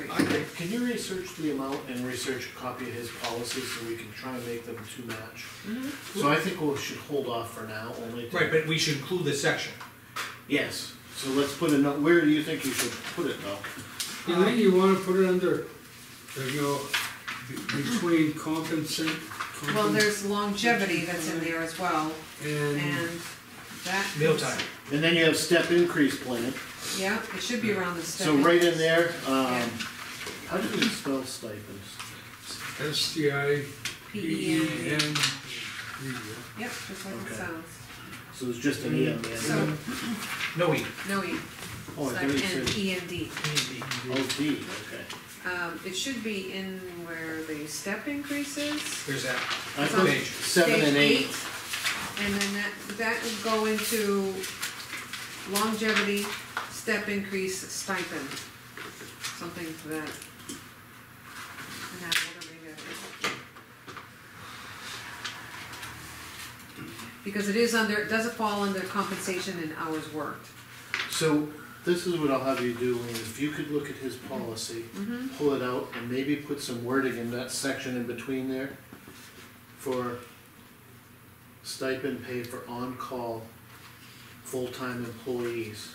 right. Can you research the amount and research a copy of his policies so we can try and make them to match? Mm-hmm. So I think we should hold off for now, only to. Right, but we should include this section. Yes, so let's put a note, where do you think you should put it though? You think you wanna put it under, between compensate? Well, there's longevity that's in there as well, And and that. Mealtime. And then you have step increase plan, Yeah, it should be around the step. so right in there, Yeah. how do you spell stipends? PEN. STIPEN. Yep, just like it Okay. sounds. So it's just an E on the end. So, No E. no E, Oh, I thought you and said, END. oh, D, okay. It should be in where the step increases. There's that. I It's put on 7 and page 8. And then that would go into longevity, step increase, stipend, something for that. And that, whatever that is. Because it doesn't fall under compensation and hours worked. So, this is what I'll have you do, Lean, if you could look at his policy, pull it out, and maybe put some wording in that section in between there for stipend pay for on-call, full-time employees.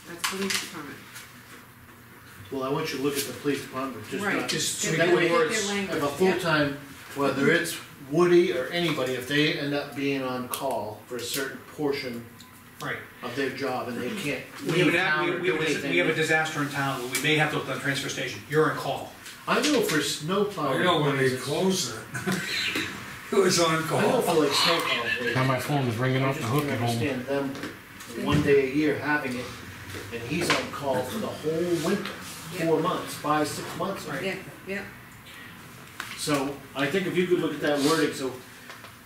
That's police department. Well, I want you to look at the police department, just Right. not, Just Get so that their- way get their words. language, if a yeah. full-time, whether it's Woody or anybody, if they end up being on call for a certain portion Right. of their job and they can't We have, leave town or we do have a anything. disaster in town, where we may have to look at the transfer station, you're on call. I know for snow I plowing. know when they employees, closed it. It was on I know call. for like snow plowing employees. Now my phone is ringing I off the just hook can't at home. understand them one day a year having it, and he's on call for the whole winter, 4 months, 5, 6 months. Right. Yeah, yeah. So, I think if you could look at that wording, so,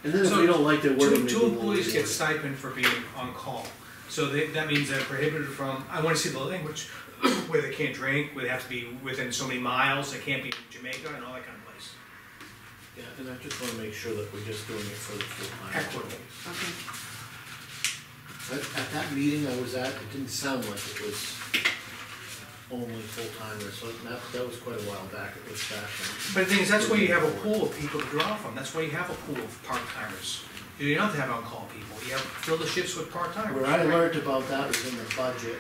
and then if So, we don't like the wording, maybe Two we'll employees reword get it. stipend for being on call. So that means they're prohibited from, I wanna see the language, where they can't drink, where they have to be within so many miles, they can't be in Jamaica and all that kind of place. Yeah, and I just wanna make sure that we're just doing it for the full-time. Equitable. Okay. At that meeting I was at, it didn't sound like it was only full-timers, so that was quite a while back, it was back then. But the thing is, that's why you have a pool of people to draw from, that's why you have a pool of part-timers. You don't have on-call people, you have, fill the shifts with part-timers. Where I learned about that was in the budget,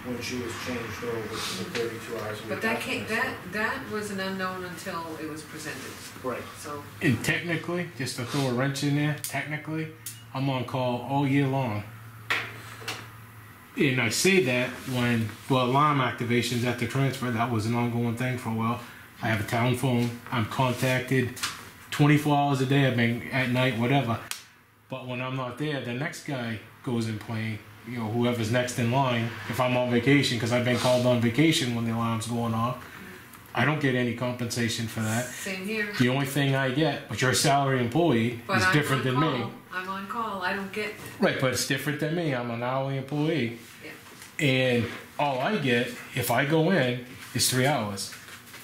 when she was changed over to the 32 hours a week. But that can't, that was an unknown until it was presented, Right. so. And technically, just to throw a wrench in there, technically, I'm on call all year long. And I say that when, well, alarm activations at the transfer, that was an ongoing thing for a while. I have a town phone, I'm contacted 24 hours a day, I've been at night, whatever. But when I'm not there, the next guy goes in playing, you know, whoever's next in line, if I'm on vacation, because I've been called on vacation when the alarm's going off. I don't get any compensation for that. Same here. The only thing I get, but you're a salary employee, But is I'm different on than me. call. I'm on call, I don't get, Right, but it's different than me. I'm an hourly employee. yeah. And all I get, if I go in, is 3 hours.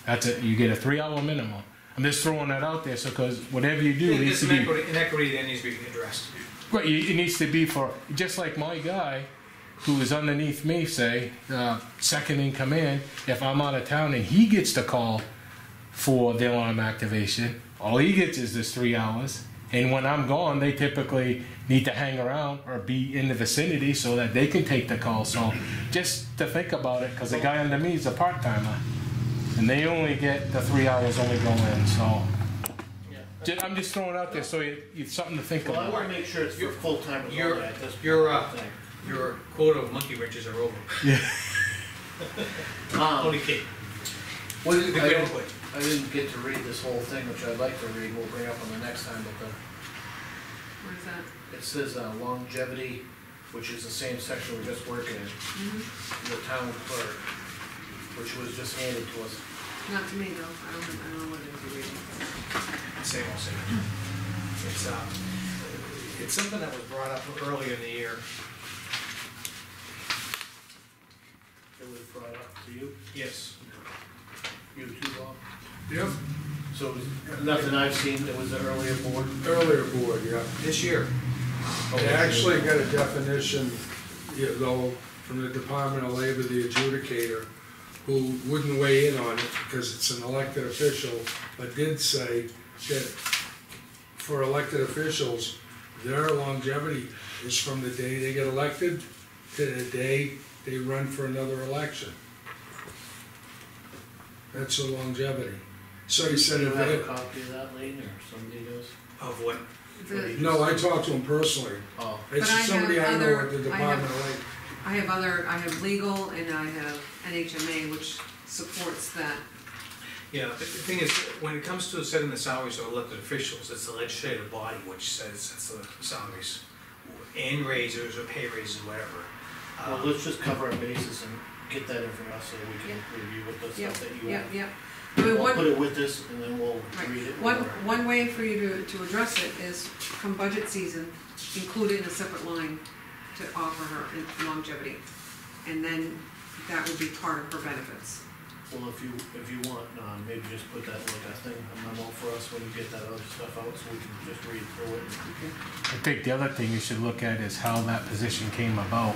That's it. You get a 3 hour minimum. I'm just throwing that out there, so because whatever you do needs There's to an be inequity that needs to be addressed. right. It needs to be for just like my guy, who is underneath me, say second in command. If I'm out of town and he gets the call for the alarm activation, all he gets is this 3 hours. And when I'm gone, they typically need to hang around or be in the vicinity so that they can take the call. So just to think about it, because the guy under me is a part-timer, and they only get the 3 hours only go in. So I'm just throwing it out there so it's something to think Well, I about. wanna make sure it's for full-timers Your- only at this point. your, Your quota of monkey wrenches are over. Only kidding. What is, Good I, don't- input. I didn't get to read this whole thing, which I'd like to read, we'll bring up on the next time, but Where's that? it says longevity, which is the same section we're just working in, the town clerk, which was just handed to us. Not to me though, I don't know what it is you're reading. Same old, same. It's something that was brought up earlier in the year. It was brought up to you, Yes. you too, Bob? Yep, So it was nothing I've seen, it was the earlier board. earlier board, yeah. This year. They actually got a definition, though, from the Department of Labor, the adjudicator, who wouldn't weigh in on it because it's an elected official, but did say that for elected officials, their longevity is from the day they get elected to the day they run for another election. That's the longevity. So he said Do you if have a they, copy of that, Lee, or somebody does? Of what? The- no, I talked to him personally. Oh, It's But I somebody have I know other- at the I have- Department of Labor. I have legal and I have NHMA, which supports that. Yeah, the thing is, when it comes to setting the salaries of elected officials, it's the legislative body which says that's the salaries. And raises or pay raises, whatever. well, let's just cover our bases and get that in for us so we can review with the Yep, stuff that you yep, want. yep. I mean, We'll put one, it with this and then we'll right, read it. one, over. one way for you to address it is come budget season, include it in a separate line to offer her longevity. And then that would be part of her benefits. Well, if you want, maybe just put that like a thing, a memo for us when you get that other stuff out, so we can just read through it. I think the other thing you should look at is how that position came about.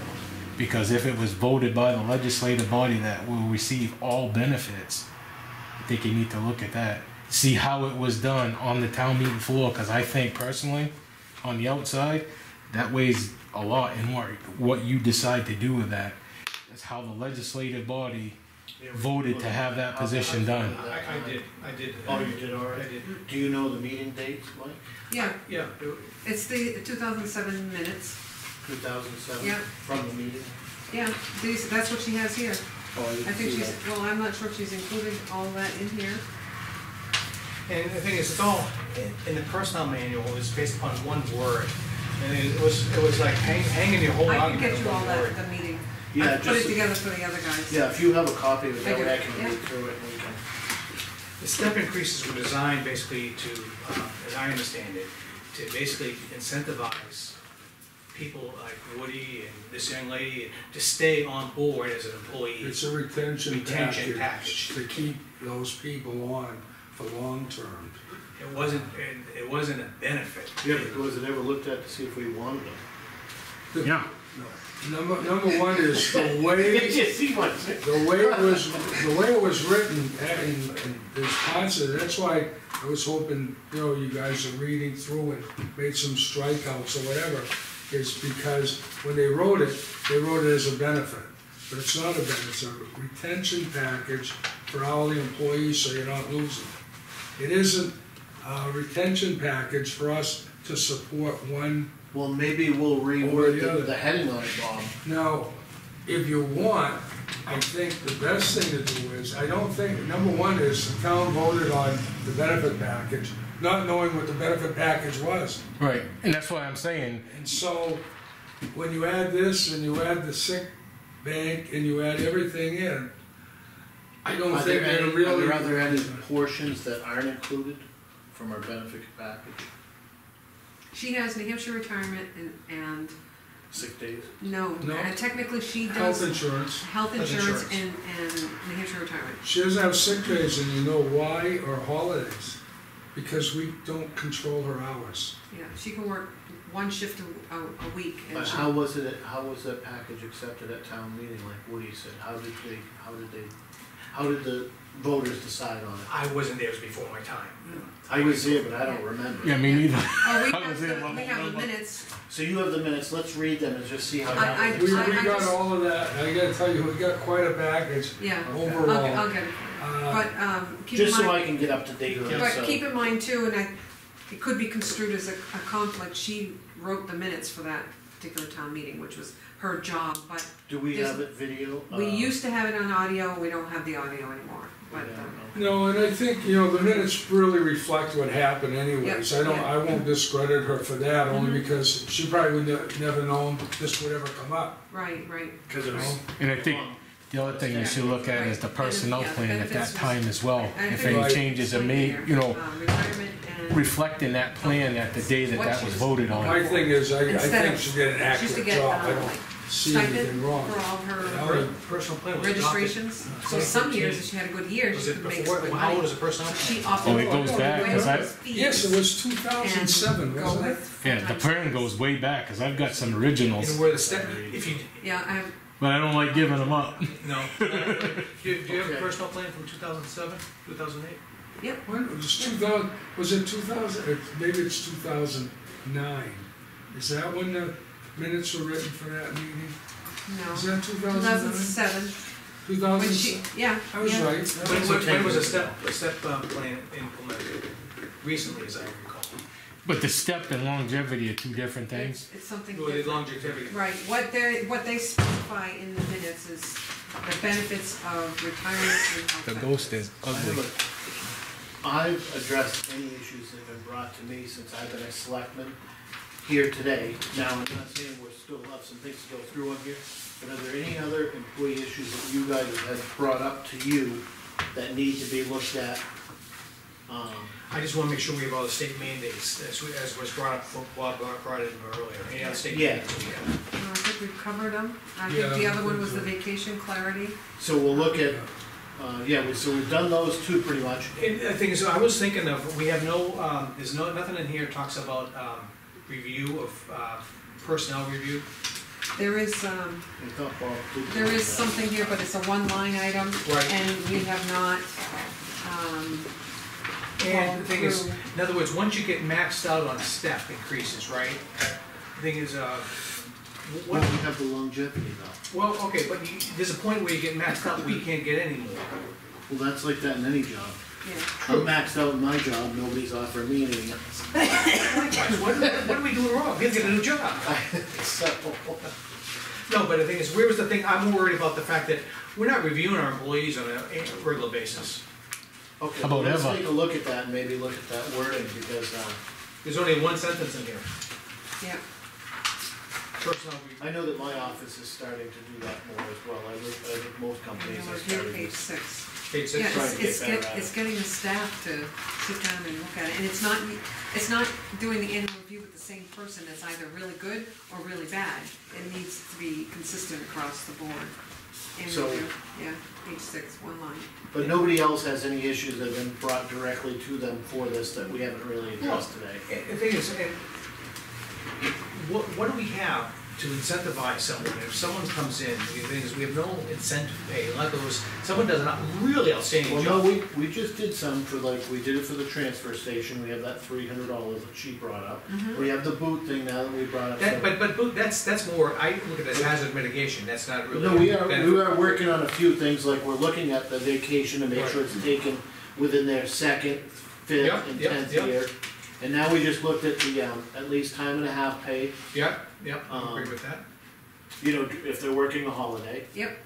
Because if it was voted by the legislative body that will receive all benefits, I think you need to look at that. See how it was done on the town meeting floor, because I think personally, on the outside, that weighs a lot in what you decide to do with that. That's how the legislative body voted to have that position done. I did. Oh, you did already? I did. Do you know the meeting dates, Mike? Yeah, Yeah, it's the 2007 minutes. 2007? Yeah. From the meeting? Yeah, that's what she has here. Oh, I I didn't think see she's, that. well, I'm not sure if she's included all that in here. and the thing is, it's all, in the personnel manual, it's based upon one word. And it was like hanging your whole I can argument get on you all one that word. at the meeting. Yeah, I put it just, together for the other guys. yeah, if you have a copy of it, that way I can Yeah. read through it and we can. The step increases were designed basically to, as I understand it, to basically incentivize people like Woody and this young lady to stay on board as an employee. It's a retention package package. to keep those people on for long term. It wasn't a benefit. Yeah, but was it ever looked at to see if we wanted them? Yeah. Number one is the way, Just see what. the way it was written, and there's parts of it, that's why I was hoping, you guys are reading through and made some strikeouts or whatever, is because when they wrote it as a benefit. But it's not a benefit, it's a retention package for hourly employees, so you're not losing. It isn't a retention package for us to support one. Well, maybe we'll Over reword the other. the heading on it, Bob. Now, if you want, I think the best thing to do is, I don't think, number one is the town voted on the benefit package, not knowing what the benefit package was. Right, and that's why I'm saying, And so, when you add this and you add the sick bank and you add everything in, I don't Are think there they're any, really. are there any portions that aren't included from our benefit package? She has New Hampshire retirement and Sick days? no, No. technically she Health does insurance. health Health insurance insurance. and New Hampshire retirement. She doesn't have sick days, and you know why, or holidays, because we don't control her hours. Yeah, she can work one shift a week. And But she- how was that package accepted at town meeting, like Woody said? How did the voters decide on it? I wasn't there, it was before my time. I was there, but I don't remember. yeah, me neither. Oh, we I was have in the, one we have the moment. minutes. So you have the minutes, let's read them and just see how. I- We I got just- all of that, I gotta tell you, we got quite a package Yeah, overall. I'll get it. But, keep in Just so mind, I can get up to date on it, but so. keep in mind too, and it could be construed as a conflict, she wrote the minutes for that particular town meeting, which was her job, but Do we there's- have it video? we used to have it on audio, we don't have the audio anymore, but, No, and I think, the minutes really reflect what happened anyways. Yeah, I won't discredit her for that, only Mhm. because she probably would never known this would ever come up. right. Cause it was. Right. And I think the other thing you should look at is the personnel Yeah, the plan at that benefits time as well. And I If think any Right. changes are it's made, there, retirement and. reflecting that plan at the day that that was voted on. My thing is, I Instead think of- she did an She used to accurate get, job, I like, don't see anything stipend wrong. for all her Yeah. Personal plan was adopted. registrations, so some years, if she had a good year, Was she it could make before, some good how old money. is the personnel? So she opted Oh, it for goes back, away 'cause I- those fees Yes, it was 2007, and go wasn't it? with Yeah, the full-time plan goes service. way back, cause I've got some You originals, know where the step, if you, Yeah, but I don't like giving them up. no. Do you have a Okay. personal plan from 2007, 2008? When, it was 2000, was it 2000, maybe it's 2009. Is that when the minutes were written for that meeting? No, Is that 2009? 2007, when 2000, she, yeah. I was yeah. right. When was a step plan implemented? Recently, as I recall. But the step and longevity are two different things. It's something Well, the different. longevity. Right, what they specify in the minutes is the benefits of retirement and health The benefits. ghost is I have ugly. I've addressed any issues that have been brought to me since I've been a selectman here today. Now, I'm not saying we're still have some things to go through on here, but are there any other employee issues that you guys have brought up to you that need to be looked at? I just wanna make sure we have all the state mandates, as was brought up, Bob brought it earlier, any other state Yeah. mandates? I think we've covered them. I think Yeah, the I other one think was the so. vacation clarity. So we'll look at So we've done those two pretty much. And the thing is, I was thinking of, we have no, there's nothing in here talks about, review of, personnel review. There is, We thought Bob did there is that. something here, but it's a one-line item. Right. And we have not, And the thing is, through. in other words, once you get maxed out on step increases, right? The thing is, Well, what, we have the longevity though. well, okay, but there's a point where you get maxed out where you can't get any more. Well, that's like that in any job. Yeah. I'm maxed out in my job, nobody's offering me anything else. Likewise, what are we doing wrong? We have to get a new job. So, No, but the thing is, where was the thing, I'm worried about the fact that we're not reviewing our employees on a regular basis. okay, How well, about let's ever? take a look at that and maybe look at that wording because, There's only one sentence in here, Yeah, personnel review. I know that my office is starting to do that more as well. I think most companies we're are here, starting page to. 6. Page Yeah, six, trying to get better at it's it. getting the staff to sit down and look at it, and it's not doing the annual review with the same person that's either really good or really bad. It needs to be consistent across the board. Annual So- review, yeah, page 6, one line. But nobody else has any issues that have been brought directly to them for this that we haven't really addressed today. The thing is, what do we have to incentivize someone? If someone comes in, the thing is, we have no incentive pay, like those, someone does a really outstanding Well, no, job. we just did some for like, we did it for the transfer station, we have that $300 that she brought up. We have the boot thing now that we brought up. That, so- but that's more, I look at that as hazard mitigation, that's not really. No, we benefit. are working on a few things, like we're looking at the vacation to make sure it's taken within their second, fifth, Yep, and yep, 10th yep. year. And now we just looked at the, at least time and a half pay, Yep, I agree with that. you know, if they're working a holiday, Yep,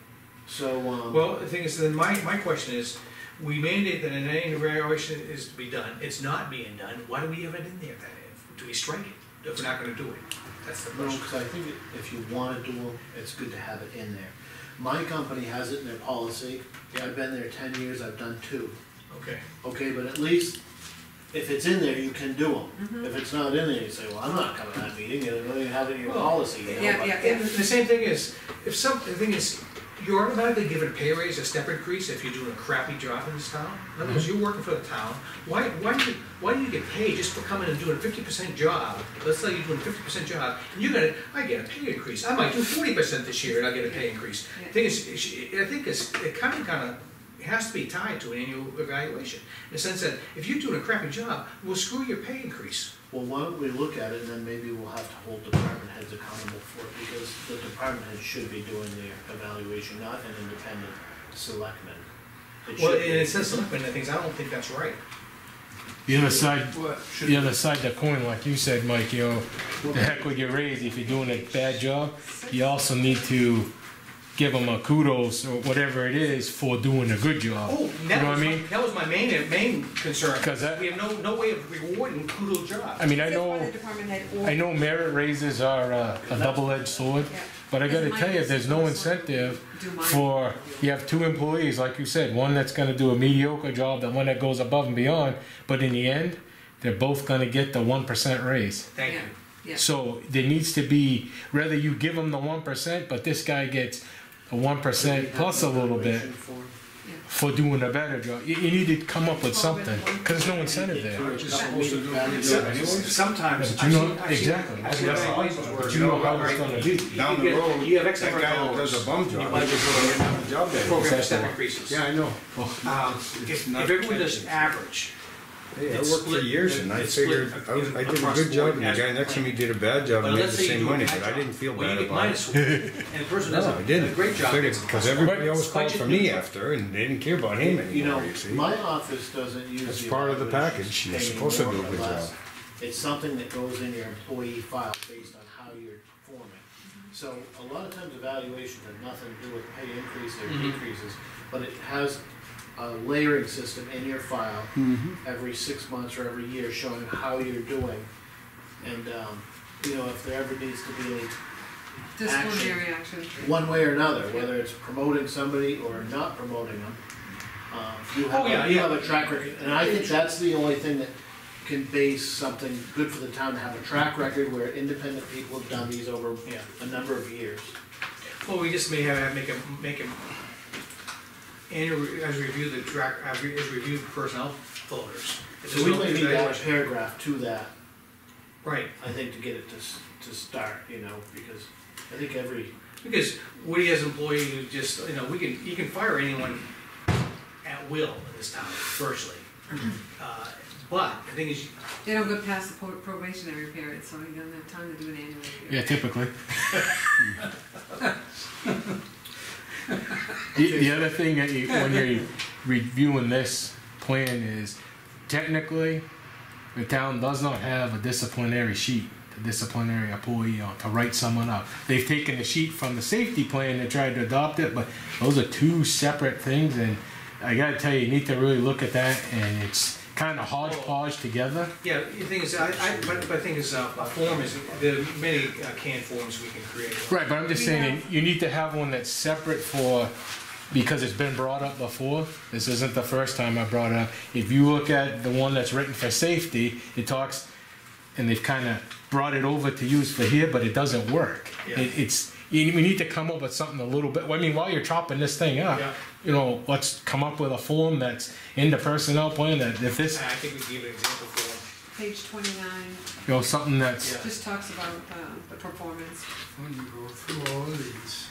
so, Well, the thing is, then my question is, we mandate that an annual evaluation is to be done, it's not being done, why do we have it in there then? Do we strike it, if we're not gonna do it? That's the no, question. cause I think if you wanna do them, it's good to have it in there. My company has it in their policy, I've been there 10 years, I've done 2. Okay. Okay, but at least if it's in there, you can do them. If it's not in there, you say, well, I'm not coming to that meeting, you don't even have it in your Well, policy, you know, yeah, but- yeah, And the same thing is, the thing is, you're automatically given a pay raise, a step increase if you're doing a crappy job in this town. In other words, you're working for the town, why do you get paid just for coming and doing a 50% job? Let's say you're doing a 50% job, and I get a pay increase, I might do 40% this year and I get a pay increase. Yeah. Thing is, I think it kind of has to be tied to an annual evaluation. In the sense that if you're doing a crappy job, we'll screw your pay increase. Well, why don't we look at it and then maybe we'll have to hold department heads accountable for it, because the department heads should be doing the evaluation, not an independent selectman. It Well, should and be- it says selectmen and things, I don't think that's right. The other side, What? the other side of the coin, like you said, Mike, you know, the heck with your raise, if you're doing a bad job, you also need to give them a kudos or whatever it is for doing a good job. Oh, You know what I mean? that was my main concern. 'Cause that- We have no way of rewarding kudos job. I mean, I Except by know, the department head or. I know merit raises are a double-edged sword, Yeah. but I gotta tell you, there's no incentive Do mine. for, you have 2 employees, like you said, one that's gonna do a mediocre job, and one that goes above and beyond, but in the end, they're both gonna get the 1% raise. Thank you. Yeah. So there needs to be, whether you give them the 1%, but this guy gets a 1% plus a little bit Evaluation form. for doing a better job. You need to come up with something, cause there's no incentive there. We're just supposed to do a good So- job anyways. Sometimes. But you know, I've seen- exactly, I've seen that's evaluations how, where- but you know how it's gonna be. Down the You get- road, you have X that number of guy that dollars. does a bum You job, might he's just just go gonna have a job there. Program step increases. Yeah, I know. If not everyone does catching. average, Hey, I It's worked for split- years and I it's figured, split I did a across good the job board and the as guy a next to me plan. did a bad job but and made let's the say you same do a money, bad but I job. didn't feel Well, you bad get about it. minus one, and the person does No, I a didn't. great job. Figured, gets cause plus. everybody always But called you- for me after and they didn't care about him You know, anymore, you see? my office doesn't use That's the part of the evaluations package. You're paying supposed to more do a or good less. job. It's something that goes in your employee file based on how you're performing. So a lot of times evaluation has nothing to do with pay increases or decreases, but it has a layering system in your file every 6 months or every year showing how you're doing. And, you know, if there ever needs to be any Disciplinary action. one way or another, whether it's promoting somebody or not promoting them. You have, Oh, yeah, you yeah. have a track record, and I think that's the only thing that can base something good for the town, to have a track record where independent people have done these over Yeah. a number of years. Well, we just may have, make him as review the track, as review personnel folders. So we may need to add a paragraph to that, Right, I think, to get it to start, you know, because I think because Woody as an employee who just, you know, you can fire anyone at will in this town, virtually. But the thing is, They don't go past the probationary period, so he doesn't have time to do an annual review. Yeah, typically. The other thing that when you're reviewing this plan is, technically, the town does not have a disciplinary sheet, a disciplinary employee to write someone up. They've taken the sheet from the safety plan and tried to adopt it, but those are two separate things, and I gotta tell you need to really look at that, and it's kind of hodgepodge together. yeah, the thing is, but the thing is, a form is, there are many canned forms we can create. Right, but I'm just saying, you need to have one that's separate for, because it's been brought up before. This isn't the first time I brought it up. If you look at the one that's written for safety, it talks, and they've kind of brought it over to use for here, but it doesn't work. Yeah. We need to come up with something a little bit, I mean, while you're chopping this thing up, Yeah. you know, let's come up with a form that's in the personnel plan that if this, I think we can give an example form. Page 29, you know, something that's, Yeah. just talks about the performance. When you go through all of these,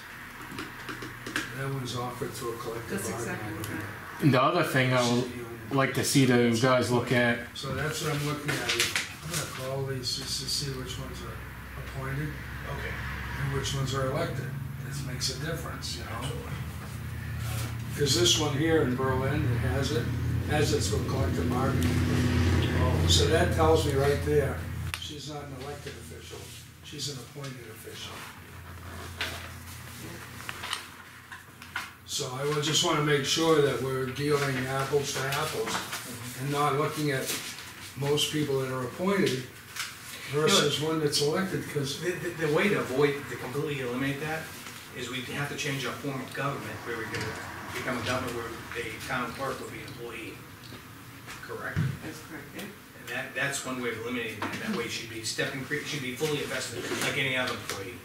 that one's offered to a collective That's exactly bargaining what agreement. and the other thing I would like to see the guys look at. So that's what I'm looking at. I'm gonna call these just to see which ones are appointed Okay. and which ones are elected. This makes a difference, you know? Because this one here in Berlin, it has it to a collective bargaining agreement. So that tells me right there, she's not an elected official, she's an appointed official. So I would just wanna make sure that we're dealing apples to apples and not looking at most people that are appointed versus one that's elected, because The way to completely eliminate that is we have to change our form of government where we can become a government where the town clerk will be an employee. Correct? That's correct, yeah. And that's one way of eliminating that. That way she'd be should be fully invested like any other employee.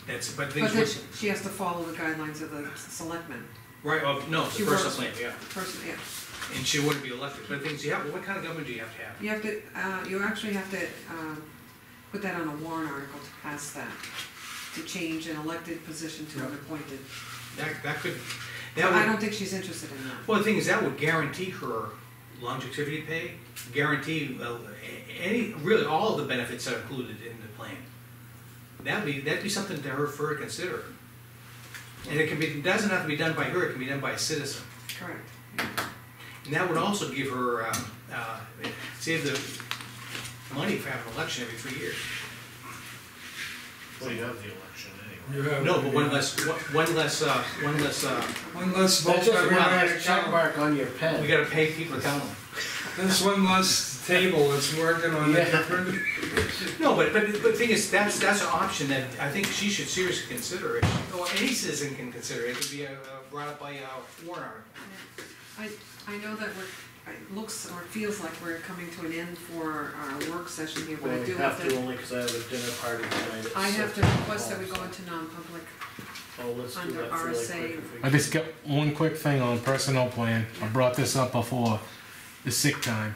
But But things then were, she has to follow the guidelines of the selectmen. right, oh, no, it's She the personal works- plan, yeah. Person, yeah. And she wouldn't be elected. But things you have, what kind of government do you have to have? You have to, you actually have to, put that on a warrant article to pass that, to change an elected position to an appointed. That could, I that would, don't think she's interested in that. well, the thing is, that would guarantee her longevity pay, guarantee really all of the benefits that are included in the plan. That'd be something to her for her to consider. And it doesn't have to be done by her, it can be done by a citizen. Correct. And that would also give her, save the money for having an election every 3 years. well, you have the election anyway. you have. No, but one less One less vote That's just every one night. less check mark on your pen. we gotta pay people to count them. There's one less table that's working on the Yeah. different. No, but the thing is, that's an option that I think she should seriously consider it, or any citizen can consider it, it could be brought up by a warrant article. I know that it looks or feels like we're coming to an end for our work session here, but Well, I do we have have to to, only because I have a dinner party tonight at I have to 6 request that we go o'clock, into non-public. so let's do under that really RSA. quick if we I just got one quick thing on personnel plan. I brought this up before, the sick time.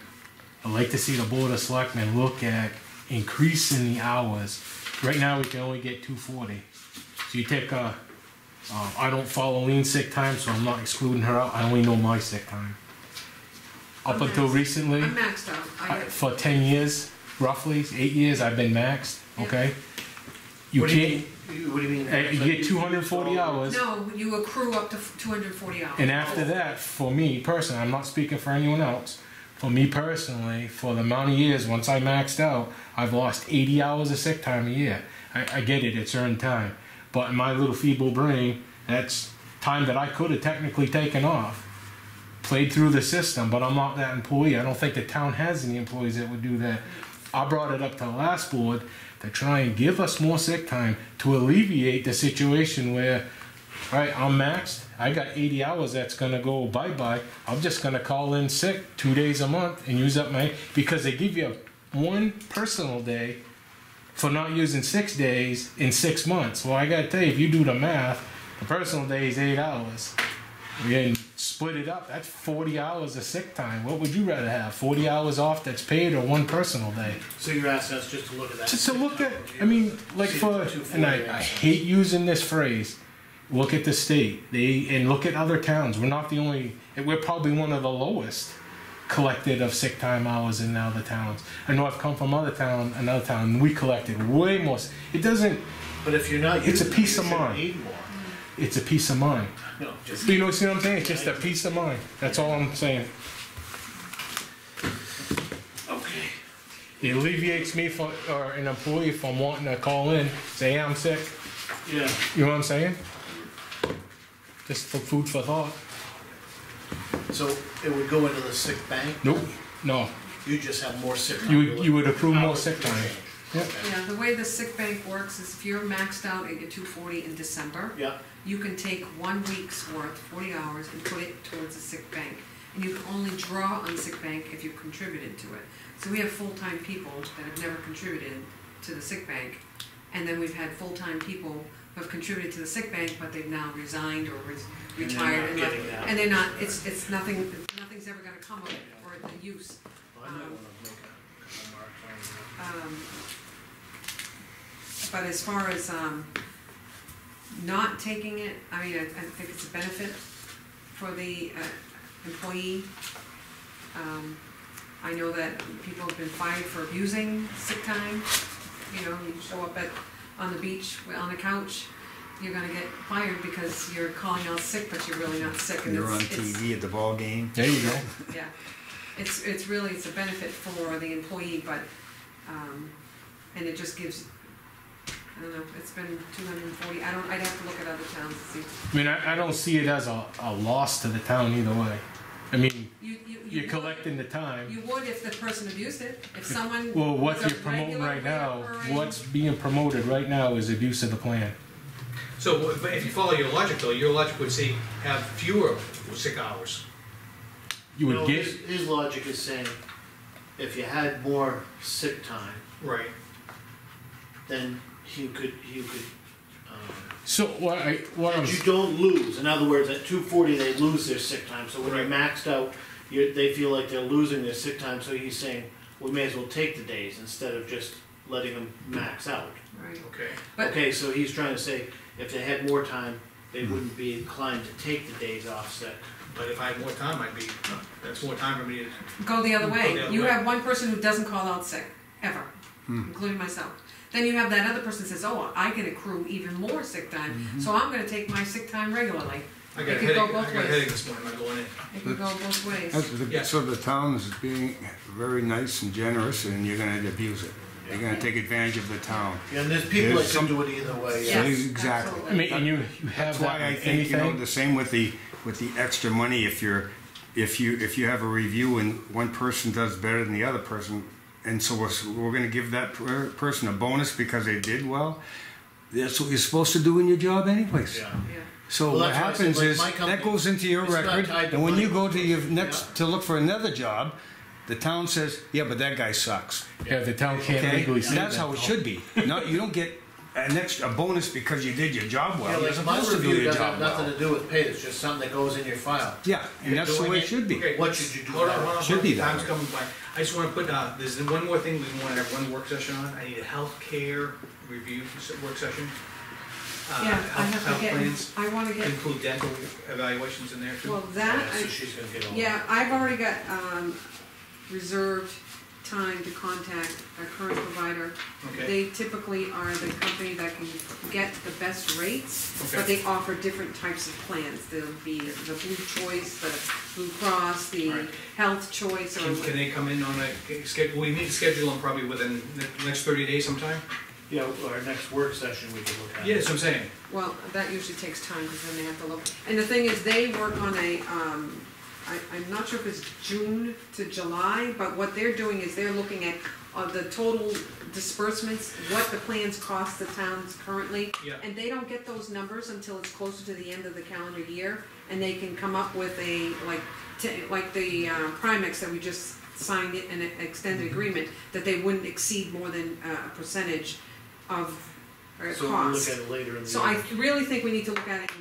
I'd like to see the Board of Selectmen look at increasing the hours. Right now, we can only get 240. So you take I don't follow lean sick time, so I'm not excluding her out. I only know my sick time. Up I'm until maxed. recently, I'm maxed out. I get, for 10 years, roughly, 8 years, I've been maxed, okay? You What do you can't, mean? What do you mean? you get 240 hours. no, you accrue up to 240 hours. And after that, for me personally, I'm not speaking for anyone else, for me personally, for the amount of years, once I maxed out, I've lost 80 hours of sick time a year. I get it, it's earned time. But in my little feeble brain, that's time that I could have technically taken off. Played through the system, but I'm not that employee. I don't think the town has any employees that would do that. I brought it up to the last board to try and give us more sick time to alleviate the situation where, all right, I'm maxed, I got 80 hours that's gonna go bye-bye, I'm just gonna call in sick 2 days a month and use up my, because they give you one personal day for not using 6 days in 6 months. Well, I gotta tell you, if you do the math, the personal day is 8 hours. We're getting split it up, that's 40 hours of sick time. What would you rather have, 40 hours off that's paid or one personal day? So you're asking us just to look at that? Just to look at, sick time I mean, like See, for, and I 248. hate using this phrase, look at the state, and look at other towns. We're not the only, we're probably one of the lowest collected of sick time hours in other towns. I know I've come from another town, and we collected way more. It doesn't, But if you're not It's a using it, peace you of shouldn't mind. need more. it's a peace of mind. No, just. You know what I'm saying? It's just a peace of mind. That's all I'm saying. Okay. It alleviates me from, or an employee from wanting to call in, say, yeah, I'm sick. Yeah. You know what I'm saying? Just for food for thought. So it would go into the sick bank? Nope, no. You just have more sick time. You would accrue more sick time. Yep. Yeah, the way the sick bank works is if you're maxed out at your 240 in December, Yeah, you can take 1 week's worth, 40 hours, and put it towards the sick bank. And you can only draw on sick bank if you've contributed to it. So we have full-time people that have never contributed to the sick bank. And then we've had full-time people who have contributed to the sick bank, but they've now resigned or retired. And they're not getting that. And they're not, it's nothing, nothing's ever gonna come of it, or the use. well, I might wanna make a mark on that. But as far as, not taking it, I mean, I think it's a benefit for the, employee. I know that people have been fined for abusing sick time. You know, you show up on the beach, on a couch, you're gonna get fired because you're calling out sick, but you're really not sick. And You're on it's- TV at the ball game. There you go. Yeah, it's really, it's a benefit for the employee, but, and it just gives, I don't know, it's been 240, I'd have to look at other towns to see. I mean, I don't see it as a loss to the town either way. I mean, you're would- collecting the time. You would if the person abused it, if someone. Well, what was a you're promoting regular right now, reoccurring- what's being promoted right now is abuse of the plan. So, but if you follow your logic though, your logic would say have fewer sick hours. You would No, get, his logic is saying, if you had more sick time, Right. then you could, so what I'm, and you don't lose. In other words, at 240, they lose their sick time, so when you're Right. maxed out, they feel like they're losing their sick time, so he's saying, we may as well take the days instead of just letting them max out. Right, Okay. but, Okay, so he's trying to say, if they had more time, they wouldn't be inclined to take the days off sick. But if I had more time, that's more time for me to. go the other Go way, the other you way. have one person who doesn't call out sick, ever, including myself. Then you have that other person that says, oh, I can accrue even more sick time, so I'm gonna take my sick time regularly. I It got a could headache, go I both got a ways. headache this morning, I'm not going in. It can go both ways. Yes. So the town is being very nice and generous, and you're gonna abuse it. You're gonna take advantage of the town. Yeah, and there's people There's that some- can do it either way, Yeah. yeah. Yes, Exactly. I mean, and you have That's that why I with think, you know, anything. the same with the extra money, if you have a review and one person does better than the other person, and so we're gonna give that person a bonus because they did well, that's what you're supposed to do in your job anyways. Yeah. Yeah, So Well, what that's why I happens said, like, is, my company, that goes into your it's not record, tied to and when you money. go to your next, Yeah. to look for another job, the town says, yeah, but that guy sucks. Yeah, the town can't Okay? legally say that. That's how it should be. Not, you don't get a bonus because you did your job well. Yeah, You're like my supposed to do review your doesn't have job nothing well. to do with pay, it's just something that goes in your file. Yeah, and that's the way it should be. Okay, What should you do Hold on, now? hold on, Should be that time's way. coming by. I just wanna put, there's one more thing we wanna have one work session on, I need a healthcare review work session. yeah, I have Health to get, plans, I wanna get, include dental evaluations in there too. well, that, Yeah, so I, she's gonna get all yeah, I've already got, reserved time to contact our current provider. Okay, They typically are the company that can get the best rates, but okay, they offer different types of plans. There'll be the Blue Choice, the Blue Cross, the Right. Health Choice, or. can they come in on a schedule, we need to schedule them probably within the next 30 days sometime? Yeah, our next work session we can look at. Yeah, that's what I'm saying. Well, that usually takes time, because then they have to look, and the thing is, they work on a, I'm not sure if it's June to July, but what they're doing is they're looking at the total disbursements, what the plans cost the towns currently. Yeah. And they don't get those numbers until it's closer to the end of the calendar year, and they can come up with a, like the Primex that we just signed an extended agreement, that they wouldn't exceed more than a percentage of So we'll look cost. at it later in the So year. I really think we need to look at it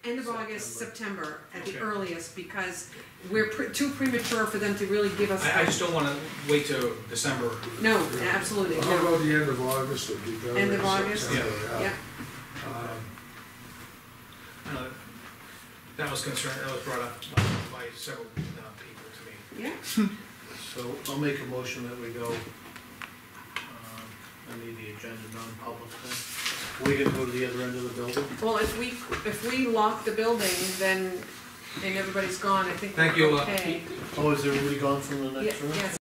End of August, September at the Okay. earliest, because we're too premature for them to really give us. I just don't wanna wait till December. No, absolutely, How no. about the end of August would be better? End of than August? September, Yeah, That was concerned, that was brought up by several people to me. yeah, So I'll make a motion that we go, I need the agenda non-public thing. We gonna go to the other end of the building? well, if we lock the building, then, and everybody's gone, I think Thank we're you, okay. Oh, is everybody gone from the Yeah, next room? yes,